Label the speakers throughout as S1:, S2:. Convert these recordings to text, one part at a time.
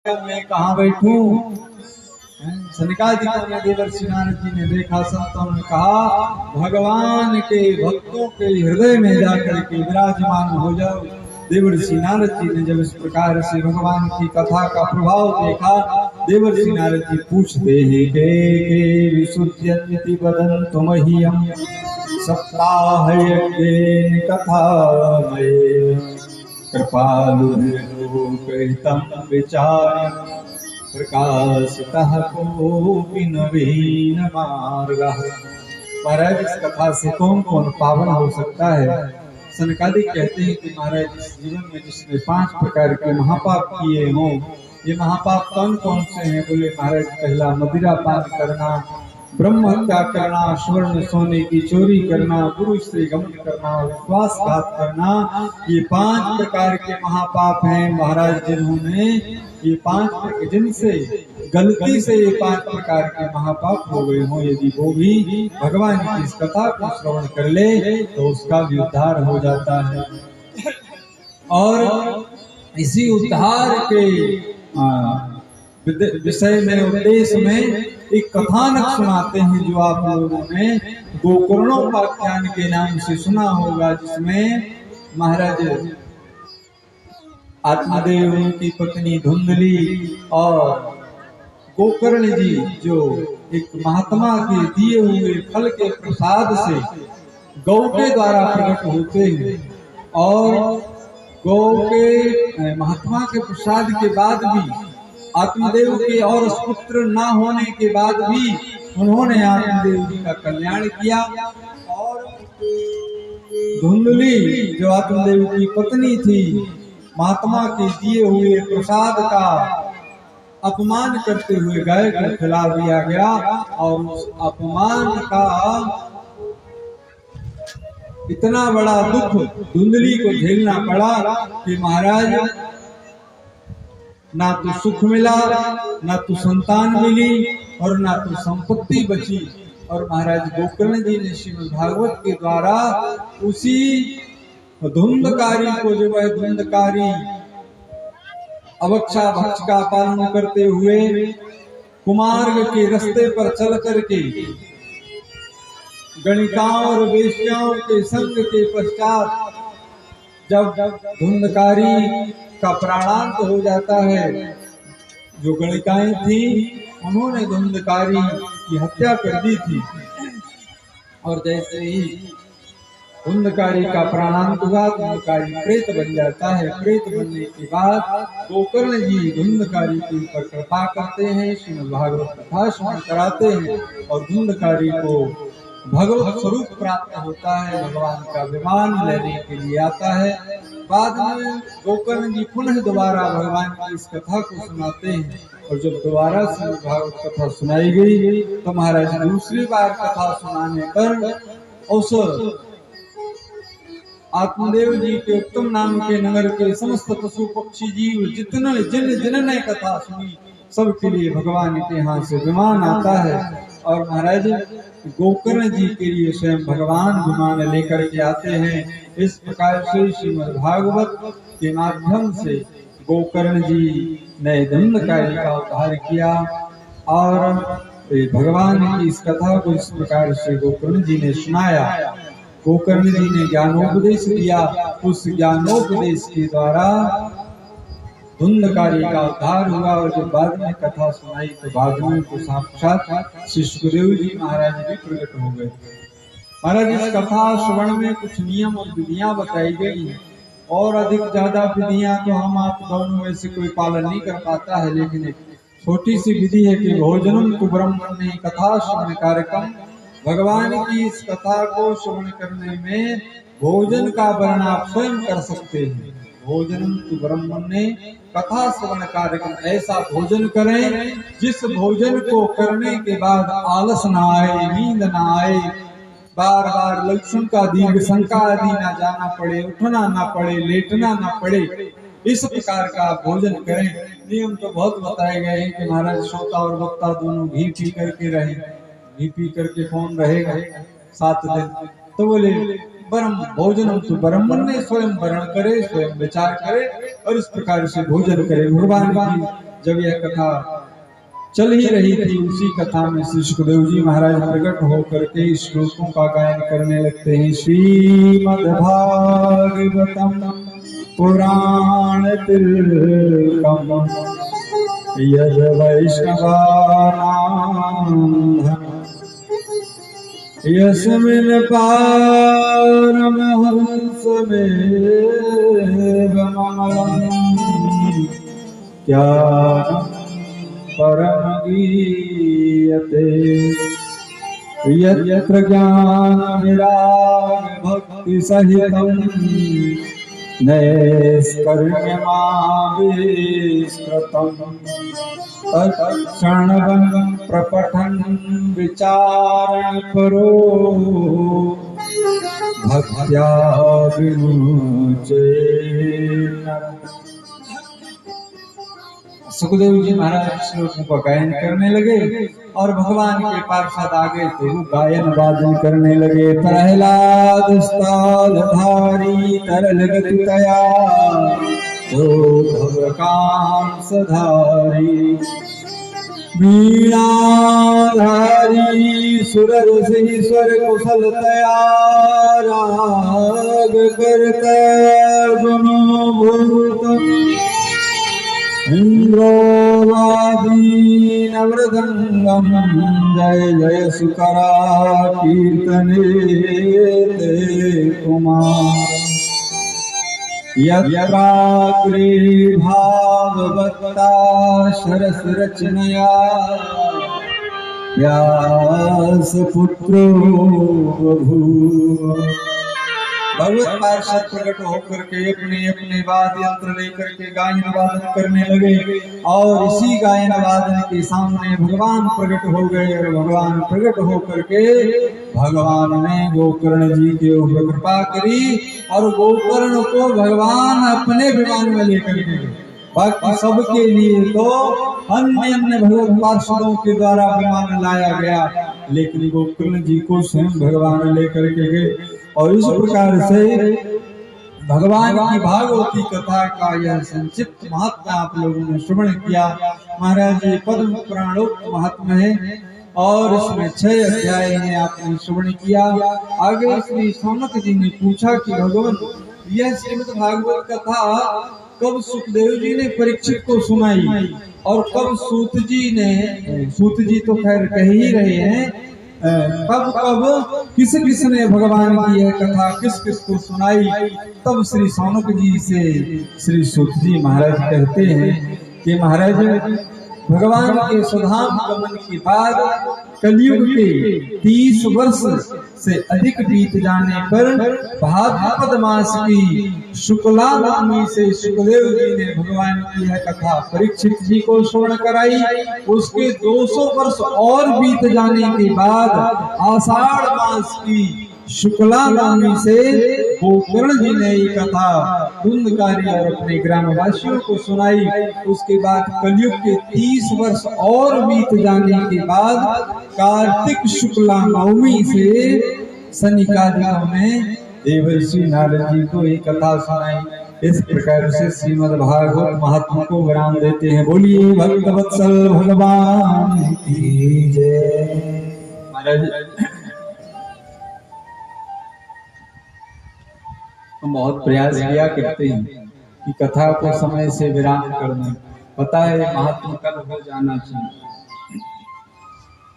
S1: मैं कहाँ बैठूं? सनकादिकों ने देवर्षि नारद जी ने देखा, संतों ने कहा भगवान के भक्तों के हृदय में जाकर के विराजमान हो जाओ। देवर्षि नारद जी ने जब इस प्रकार से भगवान की कथा का प्रभाव देखा, देवर्षि नारद जी पूछते हैं के विशुद्ध्यन्ति वदन्तु मह्यं सप्ताह यज्ञेन कथामयेन कृपालुर्लोकहितं विचार्य प्रकाशितः कोऽपि नवीन मार्गः। महाराज, इस कथा से कौन कौन पावन हो सकता है? सनकादिक कहते हैं कि महाराज, इस जीवन में जिसने 5 प्रकार के महापाप किए हों, ये महापाप कौन कौन से हैं? बोले महाराज, पहला मदिरा पान करना, ब्रह्म हत्या करना, स्वर्ण सोने की चोरी करना, गुरु से गमन करना, विश्वासघात करना, ये 5 प्रकार के महापाप हैं महाराज। जिन्होंने ये 5 जिनसे गलती से ये 5 प्रकार के महापाप हो गए हों, यदि वो भी भगवान की इस कथा को श्रवण कर ले तो उसका भी उद्धार हो जाता है। और इसी उद्धार के विषय में, उद्देश्य में एक कथानक सुनाते हैं जो आप लोगों ने गोकर्णोपाख्यान के नाम से सुना होगा, जिसमें महाराज आत्मदेव की पत्नी धुंधली और गोकर्ण जी जो एक महात्मा के दिए हुए फल के प्रसाद से गौ के द्वारा प्रकट होते हैं, और गौ के महात्मा के प्रसाद के बाद भी आत्मदेव के और पुत्र न होने के बाद भी उन्होंने आत्मदेव जी का कल्याण किया। और धुंधली जो आत्मदेव की पत्नी थी, महात्मा के दिए हुए प्रसाद का अपमान करते हुए गाय को खिला दिया गया, और उस अपमान का इतना बड़ा दुख धुंधली को झेलना पड़ा कि महाराज, ना तो सुख मिला, ना तो संतान मिली, और ना तो संपत्ति बची। और महाराज गोकर्ण जी ने श्रीमद् भागवत के द्वारा उसी धुंधकारी को, जो वह धुंधकारी अवक्षा भक्ष का पालन करते हुए कुमार्ग के रास्ते पर चल करके गणिकाओं और वेश्याओं के संग के पश्चात जब धुंधकारी का प्राणांत हो जाता है, जो गणिकाएं थी उन्होंने धुंधकारी की हत्या कर दी थी। और जैसे ही धुंधकारी का प्राणांत हुआ, धुंधकारी प्रेत बन जाता है। प्रेत बनने के बाद गोकर्ण जी धुंधकारी के ऊपर कृपा करते हैं, श्रीमद् भागवत कथा श्रवण कराते हैं, और धुंधकारी को भगवत स्वरूप प्राप्त होता है, भगवान का विमान लेने के लिए आता है। बाद में गोकर्ण जी पुनः दोबारा भगवान की इस कथा को सुनाते हैं, और जब दोबारा से भागवत कथा सुनाई गई तो महाराज दूसरी बार कथा सुनाने पर उस आत्मदेव जी के उत्तम नाम के नगर के समस्त पशु पक्षी जीव जिन्होंने कथा सुनी, सबके लिए भगवान के यहाँ से विमान आता है। और महाराज गोकर्ण जी के लिए स्वयं भगवान विमान लेकर के आते हैं। इस प्रकार से श्रीमद् भागवत के माध्यम से गोकर्ण जी ने धुंधकारी का उद्धार किया, और भगवान की इस कथा को इस प्रकार से गोकर्ण जी ने सुनाया। गोकर्ण जी ने ज्ञानोपदेश दिया, उस ज्ञानोपदेश के द्वारा धुंधकारी का उद्धार हुआ। और जब बाद में कथा सुनाई तो बाद में तो साक्षात श्री सुखदेव जी महाराज भी प्रकट हो गए। महाराज, इस कथा श्रवण में कुछ नियम और विधियां बताई गई हैं, और अधिक ज्यादा विधियां तो हम आप दोनों में से कोई पालन नहीं कर पाता है, लेकिन एक छोटी सी विधि है कि भोजनम तु ब्रह्मण्य कथा श्रवण कार्यक्रम। भगवान की इस कथा को श्रवण करने में भोजन का वर्ण आप स्वयं कर सकते हैं। भोजनम तु ब्रह्मण्य कथा श्रवण कार्यक्रम, ऐसा भोजन करें जिस भोजन को करने के बाद आलस न आए, नींद न आए, बार बार लक्षण का दीर्घ शंका आदि ना जाना पड़े, उठना ना पड़े, लेटना ना पड़े, इस प्रकार का भोजन करें। नियम तो बहुत बताए गए हैं कि महाराज श्रोता और वक्ता दोनों घी पी करके रहे, घी पी करके कौन रहेगा 7 दिन। तो बोले ब्रह्म भोजन तो ब्रह्मण्य स्वयं वर्ण करे, स्वयं विचार करे, और इस प्रकार से भोजन करे। भगवान की जब यह कथा चल ही रही थी, उसी कथा में श्री सुखदेव जी महाराज प्रकट होकर के श्लोकों का गायन करने लगते हैं। श्रीमद्भागवतम पुराण तिलकम यद वैष्णवानां यस्मिन् पारमहंसमेवममलम् ज्ञानं परम गीयते यत्र ज्ञान विराग भक्ति सहितं नैष्कर्म्यमाविष्कृतं तत्क्षणवं प्रपठन् विचारण परो भक्त्या विमुच्येत। सुखदेव जी महाराज श्लोकों का गायन करने लगे और भगवान के पार्षद आगे तो वो गायन वादन करने लगे। प्रहलाद स्थालधारी तरल गति तया तो भवकांसधारी वीणाधारी सुररसीश्वर कुशल तया राग करता गुणभूत इंद्रोवादीन मृदंगम जय जय सुकरा कीर्तने ते कुमार यत्राग्रे भागवता शरस रचनया व्यास पुत्रो बभूव। भगवत पार्षद प्रकट होकर के अपने अपने वाद्य यंत्र लेकर के गायन वादन करने लगे और इसी गायन वादन के सामने भगवान प्रकट हो गए और भगवान प्रकट होकर के भगवान ने गोकर्ण जी के ऊपर कृपा करी और गोकर्ण को भगवान अपने विमान में लेकर के गए। बाकी सबके लिए तो अन्य अन्य भगवत पार्षदों के द्वारा विमान लाया गया, लेकिन गोकर्ण जी को स्वयं भगवान लेकर के गए। और इस प्रकार से भगवान की भागवती कथा का यह संक्षिप्त महात्मा आप लोगों ने श्रवण किया। महाराज ये पद्म पुराणोक्त महात्मा है और इसमें 6 अध्याय ने आपने श्रवण किया। आगे श्री सौनक जी ने पूछा कि भगवान यह श्रीमद् भागवत कथा कब सुखदेव जी ने परीक्षित को सुनाई और कब सूत जी तो खैर कह ही रहे हैं, कब कब किस किस ने भगवान की यह कथा किस किस को सुनाई। तब श्री सौनक जी से श्री सूत जी महाराज कहते हैं कि महाराज भगवान के स्वधाम गमन के बाद कलयुग के 30 वर्ष से अधिक बीत जाने पर भाद्रपद मास की शुक्ला नवमी से सुखदेव जी ने भगवान की यह कथा परीक्षित जी को श्रवण कराई। उसके 200 वर्ष और बीत जाने के बाद आषाढ़ मास की शुक्ला नवमी से गोकर्ण जी ने ये कथा धुंधकारी और अपने ग्रामवासियों को सुनाई। उसके बाद कलयुग के 30 वर्ष और बीत जाने के बाद कार्तिक शुक्ला नवमी से सनिकादिकों ने देवर्षि नारद जी को ये कथा सुनाई। इस प्रकार से श्रीमद् भागवत महात्मा को विराम देते हैं। बोलिए भक्त वत्सल भगवान की जय। महाराज हम बहुत प्रयास किया करते हैं कि कथा को समय से विराम कर दें। पता है महात्मा कल हो जाना चाहिए।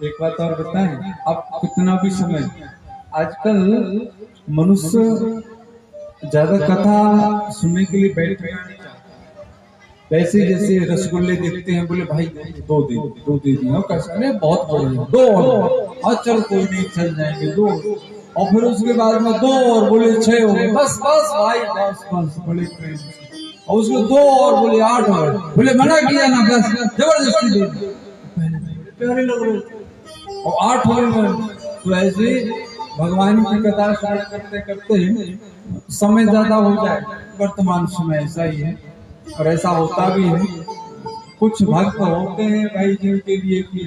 S1: एक बात और बताएं, अब कितना भी समय आजकल मनुष्य ज्यादा कथा सुनने के लिए बैठना नहीं चाहता। वैसे जैसे रसगुल्ले देखते हैं, बोले भाई 2 दे दो कैसे बहुत बड़े 2 और चल कोई नहीं चल जाएंगे 2 और फिर उसके बाद में 2 और बोले 6 हो गए बस भाई बस बड़े प्रेम और उसको 2 और बोले 8 और बोले मना किया ना बस जबरदस्ती दे प्यारे लग रहे और 8 हो गए। तो ऐसे भगवान की कथा श्रवण करते करते समय ज्यादा हो जाए। वर्तमान समय ऐसा ही है और ऐसा होता भी है। कुछ भक्त होते हैं भाई जिनके लिए कि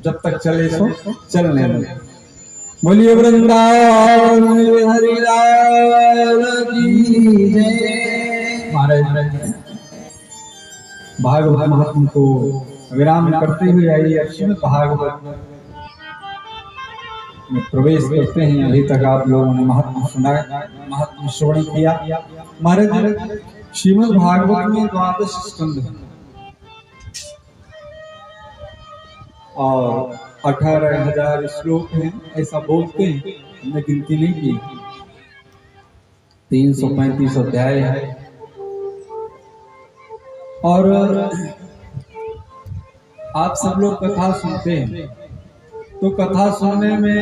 S1: जब तक चले तो चलने लगे। बोलिए वृंदावन हरि लाल की जय। महाराज भागवत महात्म को विराम करते हुए आइए श्रीमद् भागवत में प्रवेश करते हैं। अभी तक आप लोगों ने महात्म सुना, महात्म श्रवण किया। महाराज श्रीमद् भागवत में 12 स्कंद हैं और 18,000 श्लोक हैं, ऐसा बोलते हैं। हमने गिनती नहीं की। 335 अध्याय है और आप सब लोग कथा सुनते हैं, तो कथा सुनने में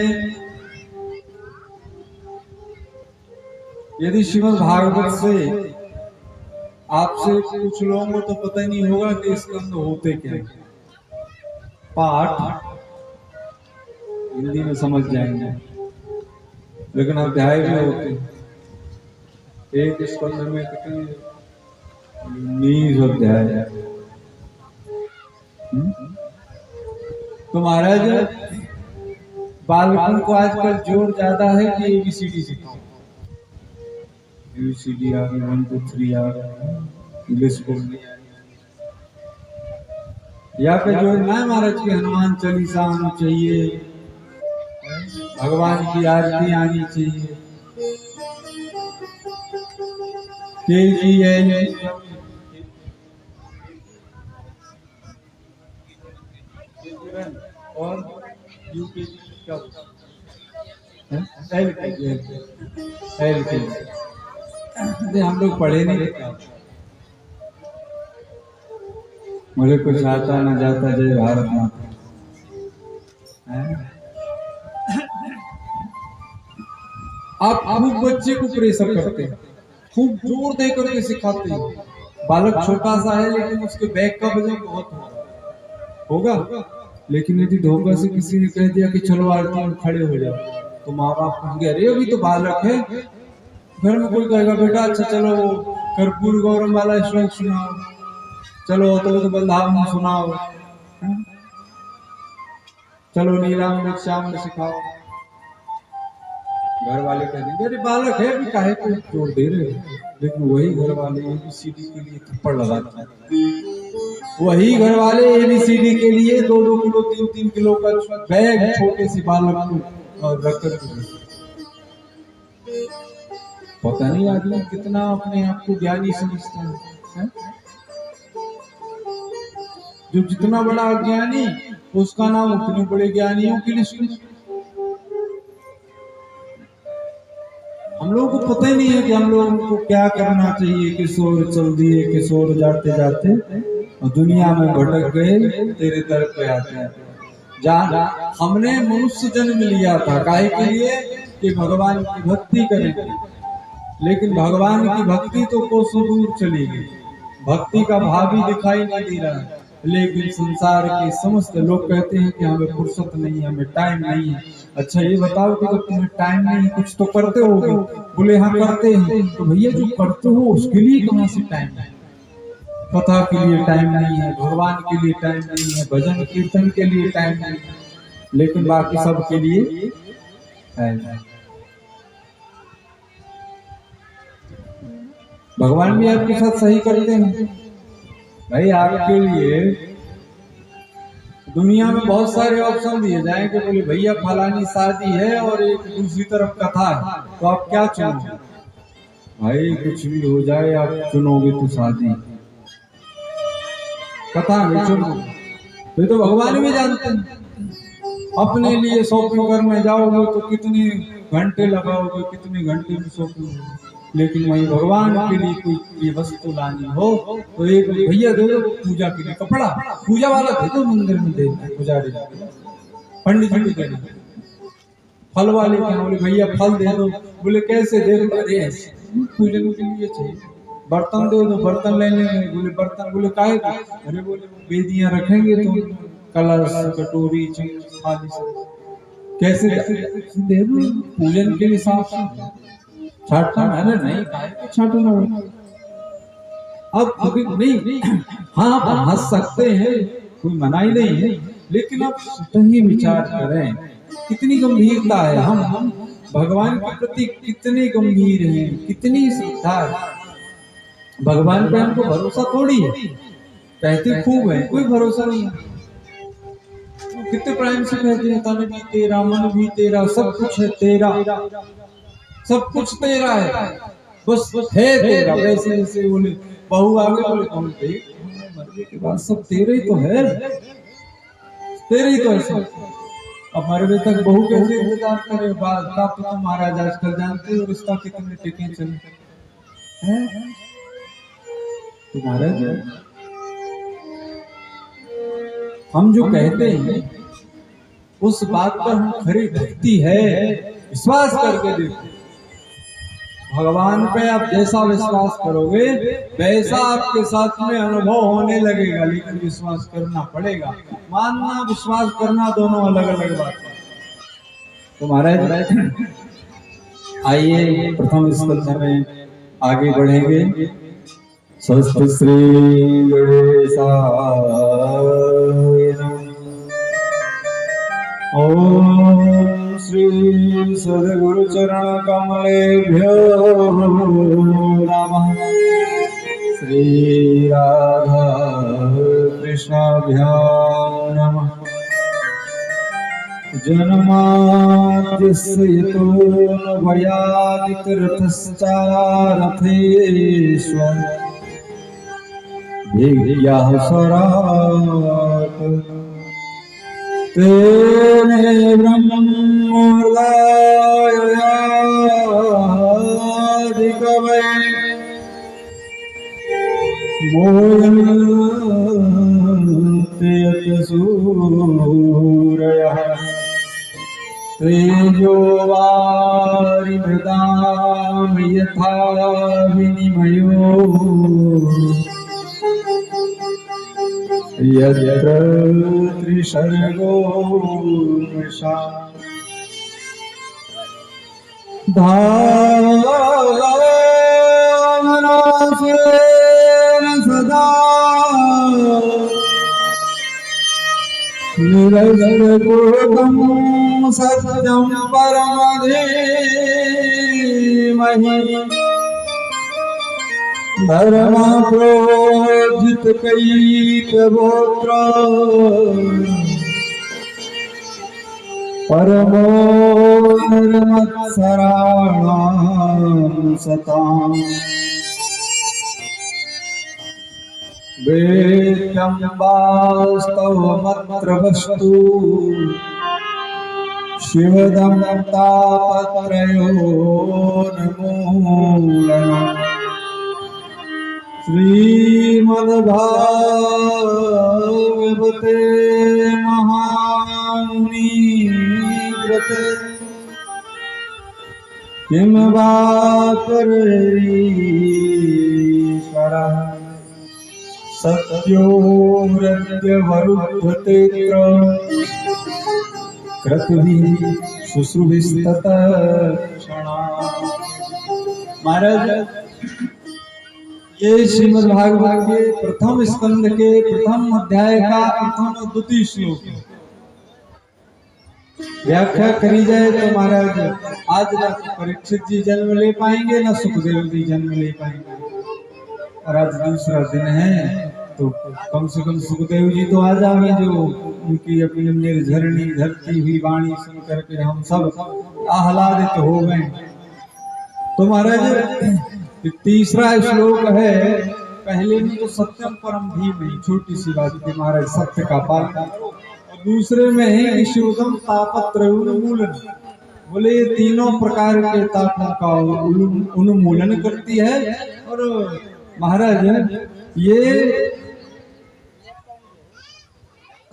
S1: यदि श्रीमद् भागवत से आपसे कुछ लोगों को तो पता ही नहीं होगा कि स्कंद होते क्या। पाठ हिंदी में समझ जाएंगे, लेकिन अध्याय भी होते हैं। एक स्कंद में कितने 19 अध्याय है। तो महाराज बालकों को आजकल जोर ज्यादा है कि ABCD सिखाओ। ABCD आ गई, 1 2 3 आ गया, इंग्लिश बोलनी आ गई। या फिर जो ना महाराज की हनुमान चालीसा आनी चाहिए, भगवान की आरती आनी चाहिए, KGI और UKG हम लोग पढ़े नहीं। मुझे कुछ आता ना जाता, जय भारत माता। आप खूब बच्चे को प्रेशर करते हैं, खूब जोर दे करके सिखाते हैं। बालक छोटा सा है लेकिन उसके बैग का वजन बहुत होगा। लेकिन यदि धोखा से किसी ने कह दिया कि चलो आरती में खड़े हो जाओ, तो माँ बाप कहेंगे अरे अभी तो बालक है। घर में कोई कहेगा बेटा अच्छा चलो वो कर्पूर गौरम वाला श्लोक सुनाओ, चलो तो बलधाम सुनाओ, चलो नीलाम श्याम सिखाओ। घर वाले कहेंगे अरे बालक है, भी काहे को जोर दे रहे हो। लेकिन वही घर वाले ABCD के लिए थप्पड़ लगाते हैं। वही घर वाले ABCD के लिए 2-2 किलो 3-3 किलो का बैग छोटे से बालक को और रख कर पता नहीं आदमी कितना अपने आप को ज्ञानी समझता है। जो जितना बड़ा ज्ञानी उसका नाम उतने बड़े ज्ञानियों की लिस्ट। हम लोगों को पता ही नहीं है कि हम लोगों को क्या करना चाहिए। किशोर चल दिए, किशोर जाते जाते और दुनिया में भटक गए, तेरे दर पे आते हैं। जहाँ हमने मनुष्य जन्म लिया था काहे के लिए कि भगवान की भक्ति करें, लेकिन भगवान की भक्ति तो कोसों दूर चली गई। भक्ति का भाव ही दिखाई नहीं दे रहा है। लेकिन संसार के समस्त लोग कहते हैं कि हमें फुर्सत नहीं है, हमें टाइम नहीं है। अच्छा ये बताओ कि जब तुम्हें टाइम नहीं है कुछ तो करते होगे। बोले हाँ करते हैं। तो भैया जो करते हो उसके लिए कहाँ से टाइम है? कथा के लिए टाइम नहीं है, भगवान के लिए टाइम नहीं है, भजन कीर्तन के लिए टाइम नहीं है, लेकिन बाकी सब के लिए टाइम है। भगवान भी आपके साथ सही करते हैं भाई। आपके लिए दुनिया में बहुत सारे ऑप्शन दिए जाएंगे। बोले भैया फलानी शादी है और एक दूसरी तरफ कथा है, तो आप क्या चुनोगे? भाई कुछ भी हो जाए आप चुनोगे तो शादी, कथा नहीं चुनोगे। तो भगवान भी जानते हैं। अपने लिए शॉपिंग करने जाओगे तो कितने घंटे लगाओगे, कितने घंटे में शॉपिंग होगी। लेकिन वही भगवान के लिए कोई वस्तु लानी हो तो एक भैया दे दो पूजा के लिए कपड़ा, पूजा वाला दे दो, मंदिर में दे दो, पुजारी पंडित जी दे दो। फल वाले क्या बोले भैया फल दे दो। बोले कैसे दे दो? अरे ऐसे पूजन के लिए चाहिए। बर्तन दे दो, बर्तन लेने में बोले बर्तन, बोले काहे का? अरे बोले वेदियां रखेंगे तो कलश कटोरी थाली सब कैसे दे दो पूजन के लिए साफ छाटना है। नहीं काहे छाटना? अब नहीं हाँ आप हंस सकते हैं, कोई मनाही नहीं है, लेकिन आप सही विचार करें कितनी गंभीरता है। हम भगवान के प्रति कितने गंभीर हैं, कितनी श्रद्धा है। भगवान पे हमको भरोसा थोड़ी है। कहते खूब है, कोई भरोसा नहीं है। कितने प्राइम से कहते हैं तन भी तेरा, मन भी तेरा, सब कुछ है तेरा, सब कुछ तेरा है, बस है तेरा। वैसे जैसे बोले बहू आगे बोले कौन देख मरने के बाद सब तेरे ही तो है, तेरे ही तो है सब। अब मरने तक बहू कैसे इंतजार करे? बात का तो महाराज आजकल जानते हो रिश्ता कितने टिके चले हैं। तो महाराज हम जो कहते हैं उस बात पर हम खरी भक्ति है, विश्वास करके देखो। भगवान पे आप जैसा विश्वास करोगे वैसा आपके साथ में अनुभव होने लगेगा, लेकिन विश्वास करना पड़ेगा। मानना विश्वास करना दोनों अलग अलग बात है। तो महाराज आइए प्रथम स्कंध में आगे बढ़ेंगे। स्वस्ति श्री गणेशाय ओम श्री सद्गुरु चरण कमलेभ्यो नमः। श्री राधा कृष्णाभ्यां नमः। जन्माद्यस्य यतोऽन्वयादितीर्थश्चारथेष्वन् भिग्याः स्वराट् तेने ब्रह्मोर्गायादिकवये मोयन्ते सूरयः तेजो वारिमृदां यथा विनिमयो यत्र त्रिसर्गो मृषा धावनासुरेण सदा निरजनपूर्वं सत्यं परमधीमहि धर्मप्रोज्झितकैकगोत्र परमो निर्मत्सराणां सताम् वेद्यं वास्तवमत्र वस्तु शिवदं तापत्रयोन्मूलनम् श्रीमद्भागवते महामुनिकृते किं वा करेश्वरः सत्योरद्यवरुध्यते क्रतुभिः शुश्रूभिस्तत्क्षणा। महाराज ये श्रीमद् भागवत के प्रथम स्कंद के प्रथम अध्याय का प्रथम और द्वितीय श्लोक व्याख्या करी जाए तो महाराज आज न परीक्षित जी जन्म ले पाएंगे न सुखदेव जी जन्म ले पाएंगे, और आज दूसरा दिन है तो कम से कम सुखदेव जी तो आ जाएंगे, जो उनकी अपनी निर्झरणी धरती हुई वाणी सुन करके हम सब आह्लादित हो गए। तो महाराज तीसरा श्लोक है, पहले में तो सत्यम परम धीमहि छोटी सी बात थी महाराज, सत्य का पालन, और दूसरे में है शिवदम तापत्रयोन्मूलन, बोले ये तीनों प्रकार के तापों का उन्मूलन करती है। और महाराज ये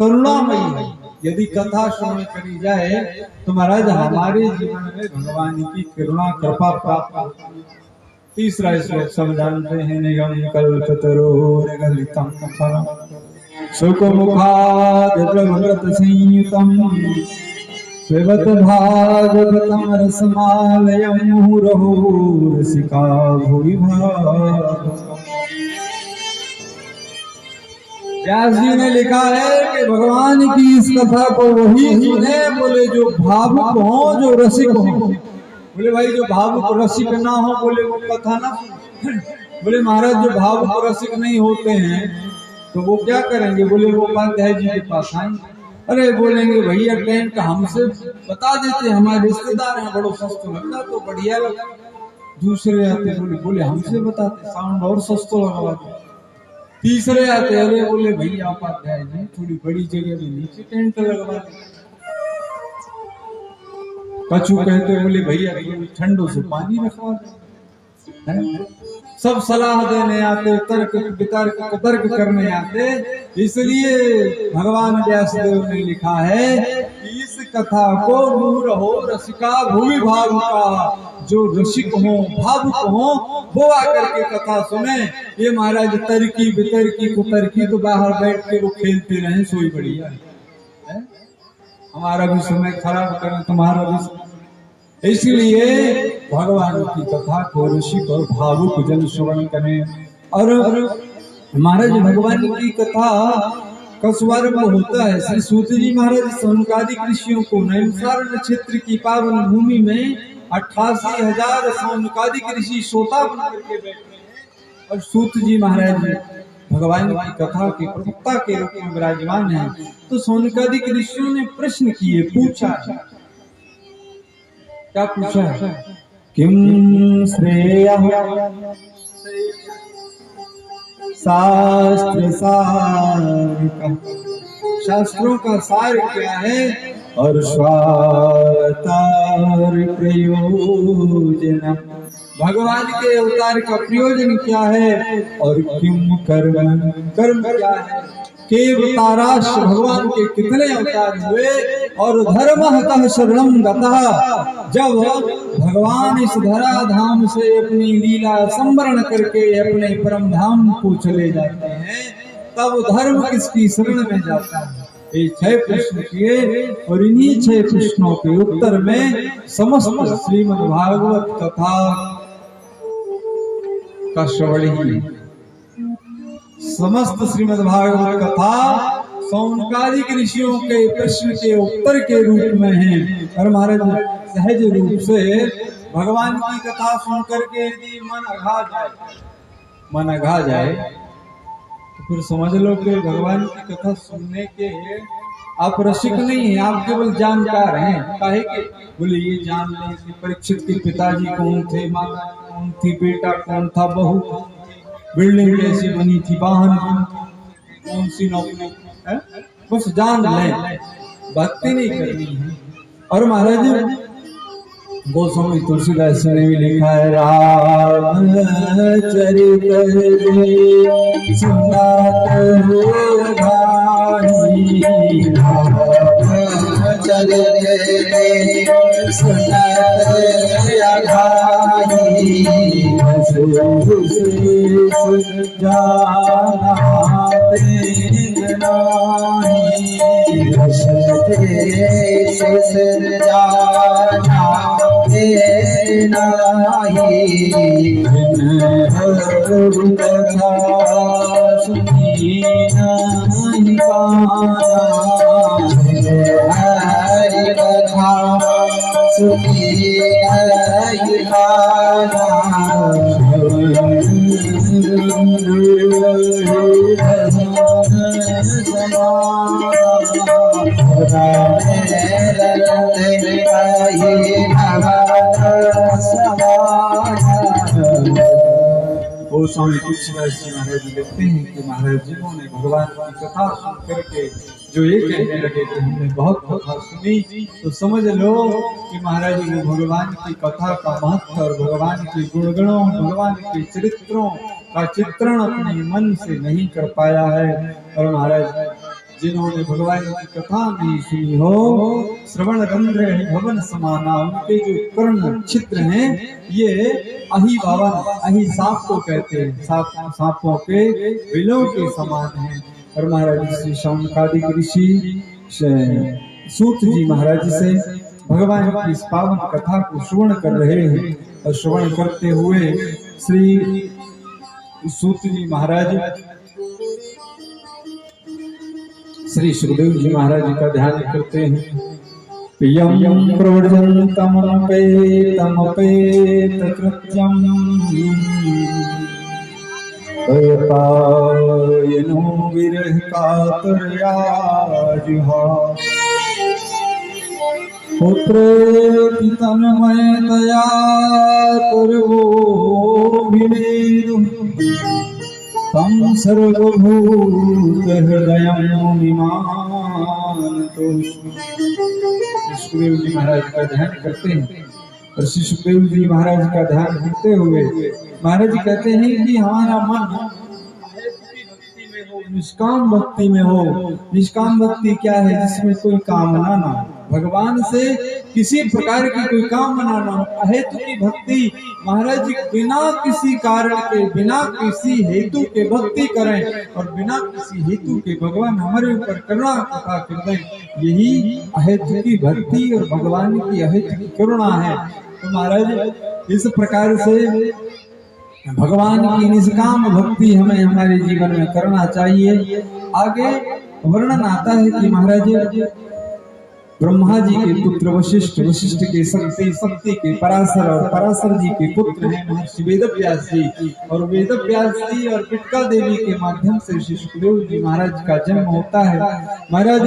S1: करुणामयी है। यदि कथा श्रवण करी जाए तो महाराज हमारे जीवन में भगवान की करुणा कृपा प्राप्त। तीसरा श्लोक सब जानते हैं, निगम कल्पतरोर्गलितं फलं सुखमुखाद् प्रभृत संयुतं पिबत भागवतं रसमालयं मुहुरहो रसिका भुवि भावुकाः। व्यास जी ने लिखा है कि भगवान की इस कथा को वही सुने बोले जो भावुक हो, जो रसिक हो। बोले भाई जो भावुक रसिक ना हो बोले वो कथा ना। बोले महाराज जो भावुक रसिक नहीं होते हैं तो वो क्या करेंगे, बोले वो उपाध्याय जी के पास आएंगे। अरे बोलेंगे भैया टेंट हमसे बता देते, हमारे रिश्तेदार हैं, बड़ो सस्ता लगता तो बढ़िया लगता। दूसरे आते बोले हमसे बताते, साउंड और सस्ता लगवाते। तीसरे आते, अरे बोले भैया उपाध्याय जी थोड़ी बड़ी जगह में नीचे टेंट लगवा दे। कछु कहते बोले भैया ठंडों से पानी रखवा दे। सब सलाह देने आते, तर्क वितर्क तर्क करने आते। इसलिए भगवान व्यासदेव ने लिखा है कि इस कथा को नूर हो रसिका भूमि भावुका, जो रसिक हो भावुक हो वो आकर के कथा सुने। ये महाराज तर्की वितर्की कुतर्की तो बाहर बैठ के वो खेलते रहे, सोई बढ़िया है, हमारा भी समय खराब करें, तुम्हारा भी। इसलिए भगवान की कथा को ऋषिक और भावुक जन श्रवण करें। और महाराज भगवान की कथा का शुभारंभ होता है। श्री सूत जी महाराज सौनकादिक ऋषियों को नैमिषारण्य नक्षत्र की पावन भूमि में 88,000 सौनकादिक ऋषि श्रोता बन करके बैठे और सूत जी महाराज भगवान की कथा के प्रवक्ता के रूप में विराजमान है। तो सौनकादिक ऋषियों ने प्रश्न किए, पूछा, क्या पूछा, किम श्रेयः शास्त्र सार, शास्त्रों का सार क्या है, और स्वावतार प्रयोजन, भगवान के अवतार का प्रयोजन क्या है, और किम कर्म, कर्म क्या है, केवताराश भगवान के कितने अवतार हुए, और धर्मतः शरणं गतः, जब भगवान इस धरा धाम से अपनी लीला संवरण करके अपने परम धाम को चले जाते हैं, तब धर्म किसकी शरण में जाता है। ये 6 प्रश्न किए और इन्हीं 6 प्रश्नों के उत्तर में समस्त श्रीमद् भागवत कथा का श्रवण ही, समस्त श्रीमद् भागवत कथा सौनकादिक ऋषियों के प्रश्न के उत्तर के रूप में है। और महाराज सहज रूप से भगवान की कथा सुन करके यदि मन अघा जाए तो फिर समझ लो कि भगवान की कथा सुनने के आप रसिक नहीं है, आप केवल जानकार हैं। काहे के, बोले ये जान लें कि परीक्षित के पिताजी कौन थे, माता कौन थी, बेटा कौन था, बहू, बिल्डिंग कैसी बनी थी, वाहन कौन सी नौकरी, बस जान लें, भक्ति नहीं करनी है। और महाराज गोस्वामी तुलसीदास ने भी लिखा है, राम चरित सुनात भाई, चरित सुनात गोस्वामी तुलसीदास जी महाराज लिखते हैं कि महाराज जिन्होंने भगवान की कथा सुन करके जो ये कहने लगे कि हमने बहुत कथा सुनी, तो समझ लो कि महाराज ने भगवान की कथा का महत्व और भगवान के गुणगणों, भगवान के चरित्रों का चित्रण अपने मन से नहीं कर पाया है। और महाराज जिन्होंने भगवान की कथा नहीं सुनी हो, श्रवण रंध्र भवन समाना, उनके जो कर्ण छिद्र हैं ये अहि भवन, अहि सांप को कहते हैं, सांपों के बिलों के समान हैं। और महाराज श्री शौनकादिक ऋषि सूत जी महाराज से भगवान की इस पावन कथा को श्रवण कर रहे हैं। और श्रवण करते हुए श्री सूत जी महाराज श्री सुखदेव जी महाराज जी का ध्यान करते हैं। यम प्रवर्जन्तम अपेत कृत्यम पायनो विरह कातर आज पुत्र तन्मय दया करवो विवेद तम सर्वभूत हृदयं विमानतो। सुखदेव जी महाराज का ध्यान करते हैं और श्री सुखदेव जी महाराज का ध्यान करते हुए महाराज जी कहते हैं कि हमारा मन निष्काम भक्ति में हो। निष्काम भक्ति क्या है? जिसमें कोई कामना ना हो, भगवान से किसी प्रकार की कोई कामना ना हो। अहेतु की भक्ति महाराज जी बिना किसी कारण के, बिना किसी हेतु के भक्ति करें और बिना किसी हेतु के भगवान हमारे ऊपर करुणा कृपा कर दें। यही अहेतु की भक्ति और भगवान की अहेतु की करुणा है। तो महाराज इस प्रकार से भगवान की निष्काम भक्ति हमें हमारे जीवन में करना चाहिए। आगे वर्णन आता है कि महाराज ब्रह्मा जी के पुत्र वशिष्ठ, वशिष्ठ के शक्ति, शक्ति के पराशर और पराशर जी के पुत्र हैं महर्षि वेदव्यास जी। और वेदव्यास जी और पिटका देवी के माध्यम से श्री सुखदेव जी महाराज का जन्म होता है। महाराज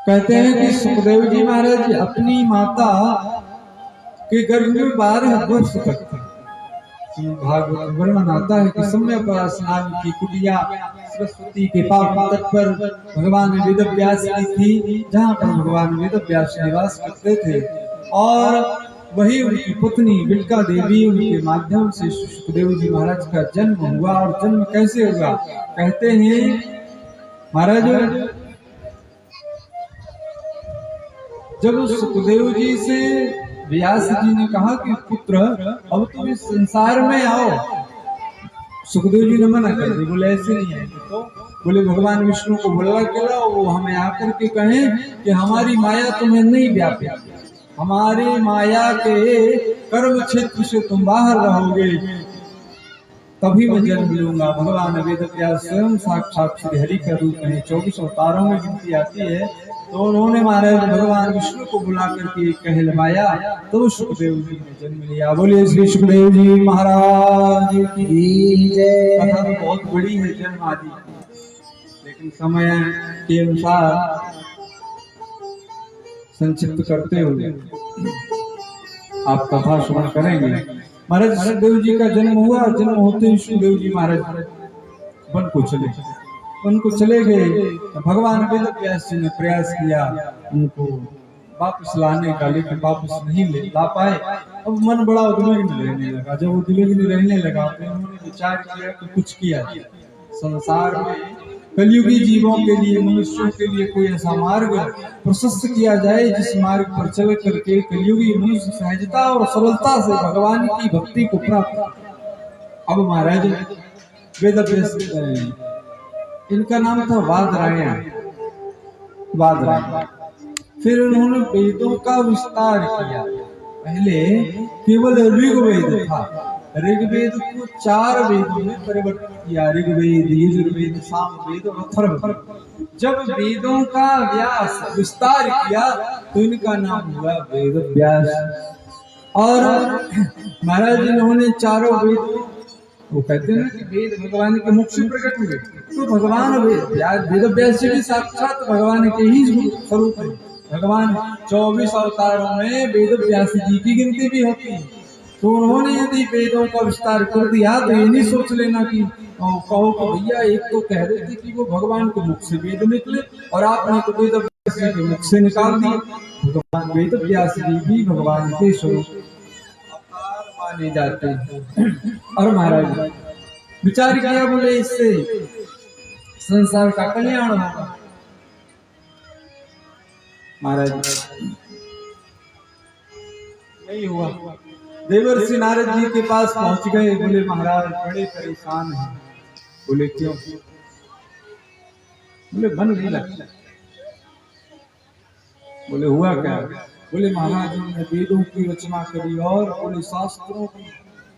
S1: कहते हैं कि सुखदेव जी महाराज अपनी माता के गर्भ में 12 वर्ष तक थे। भागवत वर्णन आता है कि समय पर स्नान की कुटिया सरस्वती के पावन तट पर भगवान वेदव्यास की थी, जहाँ पर भगवान वेदव्यास निवास करते थे। और वही उनकी पत्नी बिलका देवी, उनके माध्यम से सुखदेव जी महाराज का जन्म हुआ। और जन्म कैसे हुआ? कहते हैं महाराज जब सुखदेव जी से व्यास जी ने कहा कि पुत्र अब तुम इस संसार में आओ, सुखदेव जी ने मना कर दिया, बोले ऐसे नहीं है। तो बोले भगवान विष्णु को बुला के लाओ, वो हमें आकर के कहें कि हमारी माया तुम्हें नहीं व्यापी, हमारी माया के कर्म क्षेत्र से तुम बाहर रहोगे, तभी मैं जन्म लूंगा। भगवान वेदव्यास स्वयं साक्षात श्री हरि का रूप में 24 अवतारों में गिनती आती है। तो उन्होंने महाराज भगवान विष्णु को बुला करके कहलवाया, तो सुखदेव जी ने जन्म लिया। बोले श्री सुखदेव जी महाराज की जय। कथा तो बहुत बड़ी है जन्म आदि, लेकिन समय के अनुसार संक्षिप्त करते हुए आप कथा श्रवण करेंगे। महाराज सुखदेव जी का जन्म हुआ। जन्म होते ही सुखदेव जी महाराज वन को चले गए। भगवान वेदव्यास जी ने प्रयास किया उनको वापस लाने का, लेकिन वापस नहीं ला पाए। अब मन बड़ा उद्विग्न रहने लगा। जब उद्विग्न रहने लगा तो उन्होंने विचार किया कि कुछ किया संसार में कलयुगी जीवों के लिए, मनुष्यों के लिए कोई ऐसा मार्ग प्रशस्त किया जाए जिस मार्ग पर चल करके कलयुगी मनुष्य सहजता और सरलता से भगवान की भक्ति को प्राप्त। अब महाराज वेदव्यास, इनका नाम था वादरायण। फिर उन्होंने वेदों का विस्तार किया। पहले केवल ऋग्वेद था, ऋग्वेद को 4 वेदों में परिवर्तित किया, ऋग्वेद, यजुर्वेद, सामवेद और अथर्ववेद। जब वेदों का व्यास विस्तार किया तो इनका नाम हुआ वेदव्यास। और महाराज इन्होंने 4 वेद, वो कहते हैं कि वेद भगवान के मुख से प्रकट हुए, तो भगवान वेदव्यास जी भी साक्षात भगवान के ही स्वरूप है। भगवान 24 अवतारों में वेदव्यास जी की गिनती भी होती है। तो उन्होंने यदि वेदों का विस्तार कर दिया तो ये नहीं सोच लेना कि कहो कि भैया एक तो कह रहे थे कि वो भगवान के मुख से वेद निकले और आपने तो वेदव्यास जी के मुख से निकाल दिए। भगवान वेदव्यास जी भी भगवान के स्वरूप माने जाते हैं। और महाराज विचार किया, बोले इससे संसार का कल्याण होगा। महाराज नहीं हुआ। देवर्षि नारद जी के पास पहुंच गए। बोले महाराज बड़े परेशान हैं। बोले क्यों? बोले मन नहीं लगता। बोले हुआ क्या? बोले महाराज हमने वेदों की रचना करी और बोले शास्त्रों की,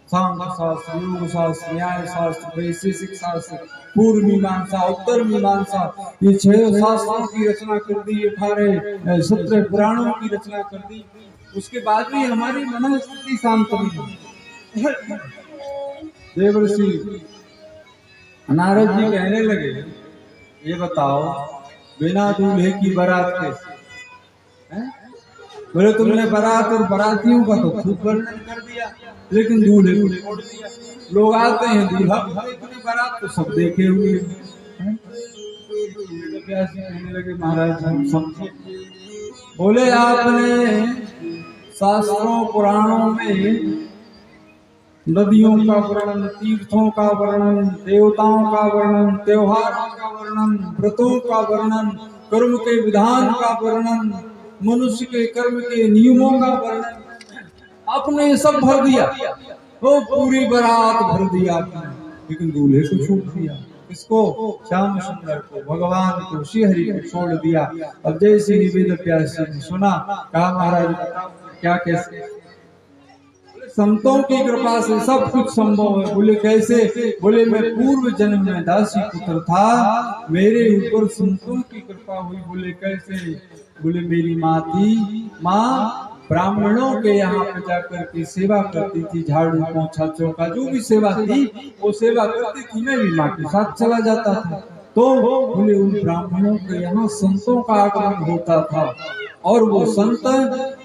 S1: सांख्य शास्त्र, योग शास्त्र, न्याय शास्त्र, वैशेषिक शास्त्र, पूर्व मीमांसा, उत्तर मीमांसा, ये 6 शास्त्रों की रचना कर दी, 17 पुराणों की रचना कर दी। उसके बाद भी हमारी मनोस्थिति शांत नहीं। देवर्षि नारद जी कहने लगे, ये बताओ बिना दूल्हे की बारात कैसे? हैं? बोले तुमने बारात और बारातियों का तो खूब वर्णन कर दिया, लेकिन दूल्हे को छोड़ दिया। लोग आते हैं दूल्हा देखने, बारात तो सब देखे हुए हैं। कहने लगे महाराज हम समझे। बोले आपने शास्त्रों पुराणों में नदियों का वर्णन, तीर्थों का वर्णन, देवताओं का वर्णन, त्योहारों का वर्णन, व्रतों का वर्णन, कर्म के विधान का वर्णन, मनुष्य के कर्म के नियमों का वर्णन आपने सब भर दिया, वो पूरी बारात भर दिया आपने, लेकिन दूल्हे को छोड़ दिया। किसको? श्याम सुंदर को, भगवान को, श्री हरि को छोड़ दिया। अब जैसे ही वेद व्यास जी ने सुना, कहा महाराज क्या कैसे? संतों की कृपा से सब कुछ संभव है। बोले कैसे? बोले मैं पूर्व जन्म में दासी पुत्र था, मेरे ऊपर संतों की कृपा हुई। बोले कैसे? बोले मेरी माँ थी, माँ ब्राह्मणों के यहाँ पे जाकर के सेवा करती थी, झाड़ू पोंछा चौका जो भी सेवा थी वो सेवा करती थी, मैं भी माँ के साथ चला जाता था। तो बोले उन ब्राह्मणों के यहाँ संतों का आगमन होता था और वो संत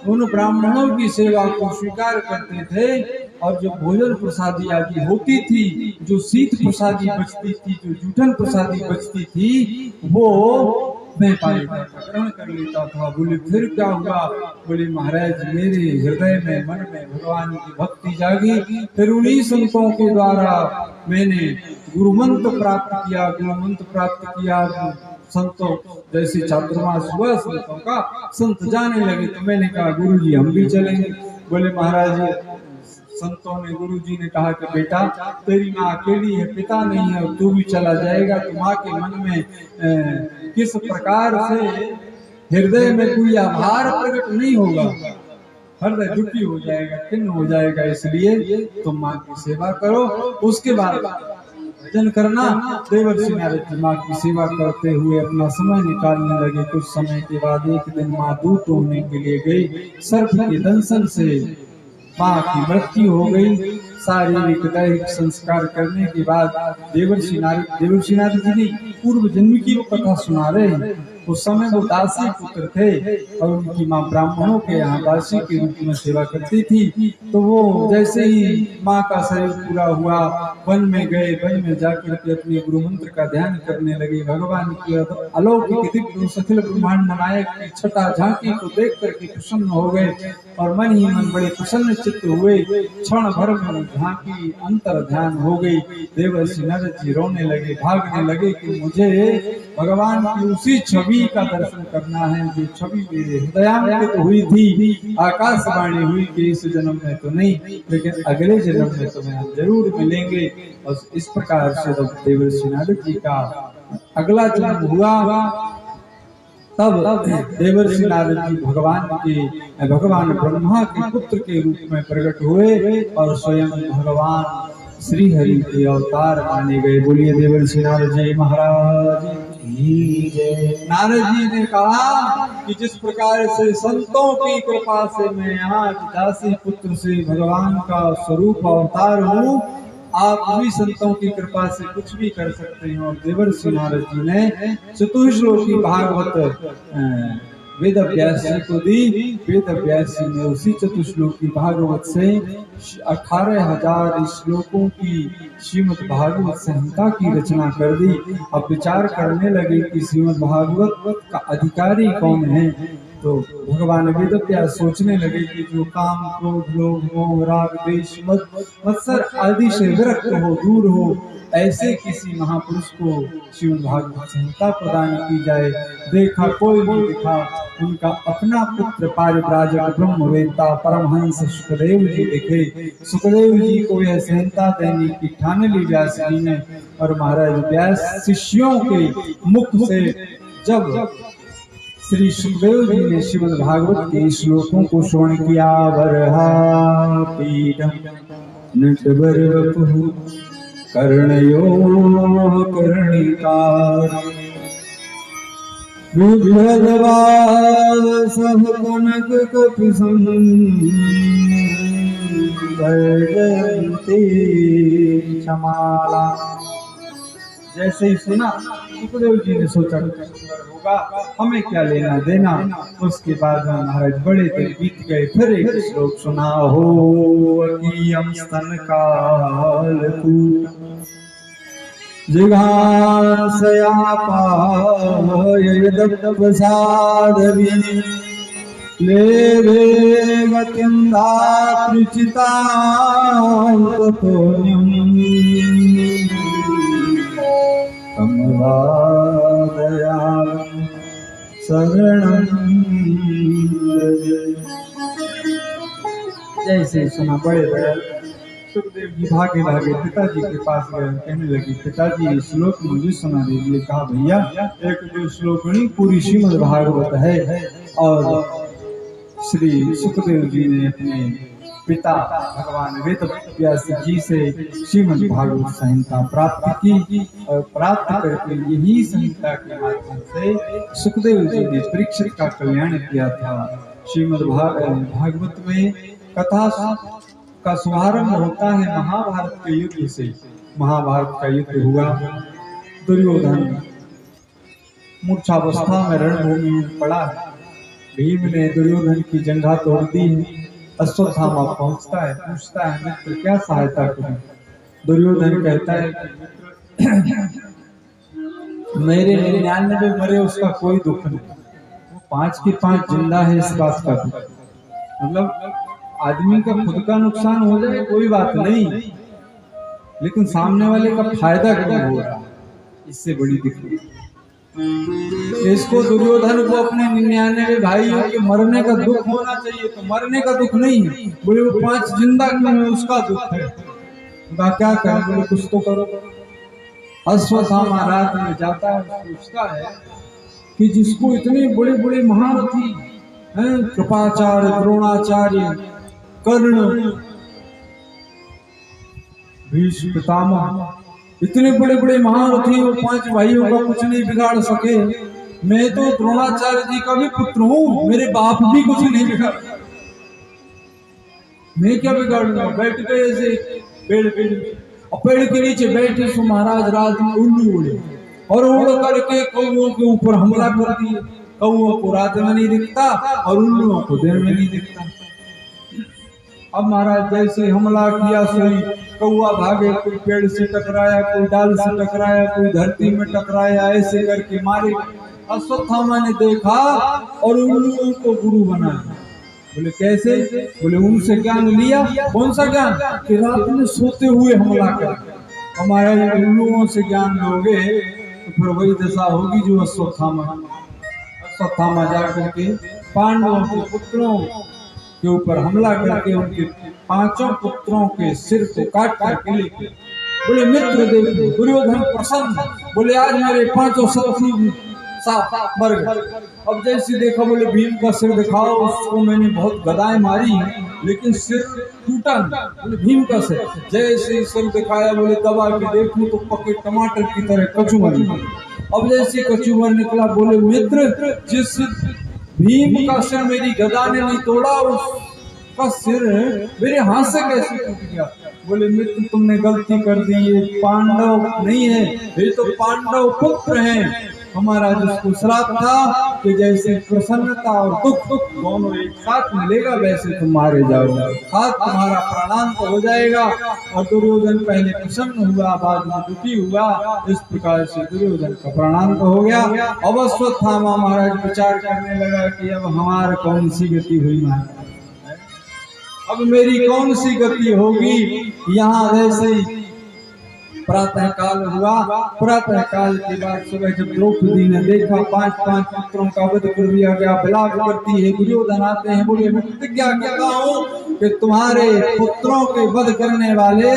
S1: उन ब्राह्मणों की सेवा को स्वीकार करते थे, और जो भोजन प्रसादी आदि होती थी, जो शीत प्रसादी बचती थी, जो जूठन प्रसादी बचती थी, वो मैं ग्रहण कर लेता था। बोले फिर क्या हुआ? बोले महाराज मेरे हृदय में, मन में भगवान की भक्ति जागी, फिर उन्हीं संतों के द्वारा मैंने गुरुमंत्र प्राप्त किया। गुरुमंत्र प्राप्त किया, संतों जैसे चातुर्मास हुआ संतों का, संत जाने लगे, तो मैंने कहा गुरुजी हम भी चलेंगे। बोले महाराज संतों ने, गुरुजी ने कहा कि बेटा तेरी माँ अकेली है, पिता नहीं है, और तू भी चला जाएगा तो माँ के मन में किस प्रकार से हृदय में कोई आभार प्रकट नहीं होगा, हृदय दुखी हो जाएगा, खिन्न हो जाएगा। इसलिए तुम माँ की सेवा करो, उसके बाद भजन करना। देवर्षि नारद जी माँ की सेवा करते हुए अपना समय निकालने लगे। कुछ समय के बाद एक दिन माँ दूध तोड़ने के लिए गई, सर्प के दंशन से माँ की मृत्यु हो गई। शारीरिक दैहिक संस्कार करने के बाद देवर्षि नारद जी ने पूर्व जन्म की वो कथा सुना रहे हैं। उस समय वो दासी पुत्र थे और उनकी माँ ब्राह्मणों के यहाँ दासी के रूप में सेवा करती थी। तो वो जैसे ही माँ का शरीर पूरा हुआ, वन में गए, वन में जाकर के अपने गुरु मंत्र का ध्यान करने लगे। भगवान की अलौकिक दिव्य सखिल ब्रह्मांड नायक की छटा झांकी को देख करके प्रसन्न हो गए और मन ही मन बड़े प्रसन्न चित्त हुए। क्षण भर में झांकी अंतर ध्यान हो गई। देवर्षि नारद जी रोने लगे, भागने लगे कि मुझे भगवान की उसी छवि का दर्शन करना है जो छवि मेरे हृदयांकित हुई थी। आकाशवाणी हुई कि इस जन्म में तो नहीं, लेकिन अगले जन्म में तो मैं जरूर मिलेंगे। और इस प्रकार से जब देवर्षि नारद जी का अगला जन्म हुआ, तब देवर्षि नारद जी भगवान ब्रह्मा के पुत्र के रूप में प्रकट हुए और स्वयं भगवान श्री हरि के अवतार माने गए। बोलिए देवर्षि नारद जी महाराज की जय। नारद जी ने कहा कि जिस प्रकार से संतों की कृपा से मैं आज दासी पुत्र से भगवान का स्वरूप अवतार हूँ, आप भी संतों की कृपा से कुछ भी कर सकते हैं। और देवर्षि नारद जी ने चतुश्लोकी भागवत वेद व्यास जी को दी। वेद व्यास जी ने उसी चतुश्लोकी भागवत से 18,000 श्लोकों की श्रीमद् भागवत संहिता की रचना कर दी। अब विचार करने लगे कि श्रीमद् भागवत का अधिकारी कौन है, तो भगवान वेद व्यास सोचने लगे कि जो काम क्रोध लोभ मोह राग द्वेष मत्सर आदि से विरक्त हो, दूर हो, ऐसे किसी महापुरुष को श्रीमद् भागवत संहिता प्रदान की जाए। देखा कोई नहीं दिखा, उनका अपना पुत्र पारिव्राजक ब्रह्मवेत्ता परमहंस सुखदेव जी दिखे। सुखदेव जी को यह संहिता देने की ठान ली व्यास जी ने। और महाराज व्यास शिष्यों के मुख से जब श्री सुखदेव जी ने श्रीमद् भागवत के श्लोकों को श्रवण किया, वरहा पीडम नटवर वपुः कर्णयो कर्णिकार रुद्रवासः कनक कपिसं वैजयन्ती क्षमाला। जैसे ही सुना सुखदेव जी ने सोचा सुंदर होगा, हमें क्या लेना देना। उसके बाद महाराज बड़े दिन बीत गए, फिर एक श्लोक सुना, हो अकीयम स्तन काल जिघांसयापायदप्रसादवि लेवे गतिं धातृचितां तमवादयामि शरणं व्रज। जैसे सुना बड़े बड़े सुखदेव जी भागे भागे पिताजी के पास गए, कहने लगे पिताजी ये श्लोक मुझे सुना दीजिए। कहा भैया एक जो श्लोक नहीं पूरी श्रीमद् भागवत है। और श्री सुखदेव जी ने अपने पिता भगवान वेद व्यास जी से श्रीमद् भागवत संहिता प्राप्त की और प्राप्त करके यही संहिता के माध्यम से सुखदेव जी ने परीक्षित का कल्याण किया था। श्रीमद् भागवत में कथा का शुभारंभ होता है महाभारत के युद्ध से। महाभारत का युद्ध हुआ, दुर्योधन मूर्छावस्था में रणभूमि में पड़ा। भीम ने दुर्योधन की जंघा तोड़ दी। अश्वत्थामा पहुंचता है, पूछता है मित्र क्या सहायता करूं। दुर्योधन कहता है मेरे 99 मरे उसका कोई दुख नहीं, वो 5 के 5 जिंदा है इस बात का। मतलब आदमी का खुद का नुकसान हो जाए कोई बात नहीं, लेकिन सामने वाले का फायदा क्यों हो रहा, इससे बड़ी दिक्कत। इसको दुर्योधन को अपने 99 भाइयों के मरने का दुख होना चाहिए, तो मरने का दुख नहीं है। बोले वो 5 जिंदा क्यों है उसका दुख है। क्या करें, बोले कुछ तो करो। अश्वत्थामा रात में जाता है, पूछता है कि जिसको इतने बड़े बड़े महारथी हैं, कृपाचार्य, द्रोणाचार्य, कर्ण, भीष्म पितामह, इतने बड़े बड़े महारथी और 5 भाइयों का कुछ नहीं बिगाड़ सके। मैं तो द्रोणाचार्य जी का भी पुत्र हूँ, मेरे बाप भी कुछ नहीं बिगाड़, मैं क्या बिगाड़ूंगा। बैठ गए ऐसे पेड़ और पेड़ के नीचे बैठे सो महाराज रात में उल्लू उड़े और उड़ करके कौओं के ऊपर हमला कर दिए। कौओं को रात में नहीं दिखता और उल्लुओं को दिन में नहीं दिखता। अब महाराज जैसे हमला किया सोई कौआ भागे, कोई पेड़ से टकराया, कोई डाल से टकराया, कोई धरती में टकराया, ऐसे करके मारे। अश्वत्थामा ने देखा और उल्लुओं को गुरु बनाया। बोले कैसे, बोले उनसे ज्ञान लिया। कौन सा ज्ञान, कि रात में सोते हुए हमला कर। हमारे उल्लुओं से ज्ञान लोगे तो फिर वही दशा होगी जो अश्वत्थामा जाकर के पांडवों के पुत्रों के ऊपर हमला करके उनके 5 पुत्रों के सिर को काट करके लेके। बोले मित्र देखो दुर्योधन प्रसन्न, बोले आज मेरे 5 शत्रु मर गए। अब जैसे देखा, बोले भीम का सिर दिखाओ, उसको मैंने बहुत गदाएं मारी है लेकिन सिर टूटा नहीं। बोले भीम का सिर, जैसे सिर दिखाया, बोले दबा के देखूं तो पके टमाटर की तरह कचूमर निकला। अब जैसे कचूमर निकला, बोले मित्र जिस भीम का सिर मेरी गदा ने नहीं तोड़ा, उसका सिर मेरे हाथ से कैसे टूट गया। बोले मित्र तुमने गलती कर दी, ये पांडव नहीं है, ये तो पांडव पुत्र हैं। हमारा जिसको श्राप था कि जैसे प्रसन्नता और दुख दोनों एक साथ मिलेगा वैसे तुम मारे जाओगे, हाथ तुम्हारा प्राणांत हो जाएगा। और दुर्योधन पहले प्रसन्न हुआ, बाद में दुखी हुआ। इस प्रकार से दुर्योधन का प्राणांत हो गया। अब अश्वत्थामा महाराज विचार करने लगा कि अब हमारा कौन सी गति हुई महाराज, अब मेरी कौन सी गति होगी। यहाँ जैसे प्रातः काल हुआ, प्रातः काल के बाद सुबह जब द्रौपदी ने देखा 5 पुत्रों का वध कर दिया गया, विलाप करती है। दुर्योधन आते हैं, बोले मैं प्रतिज्ञा करता हूँ कि तुम्हारे पुत्रों के वध करने वाले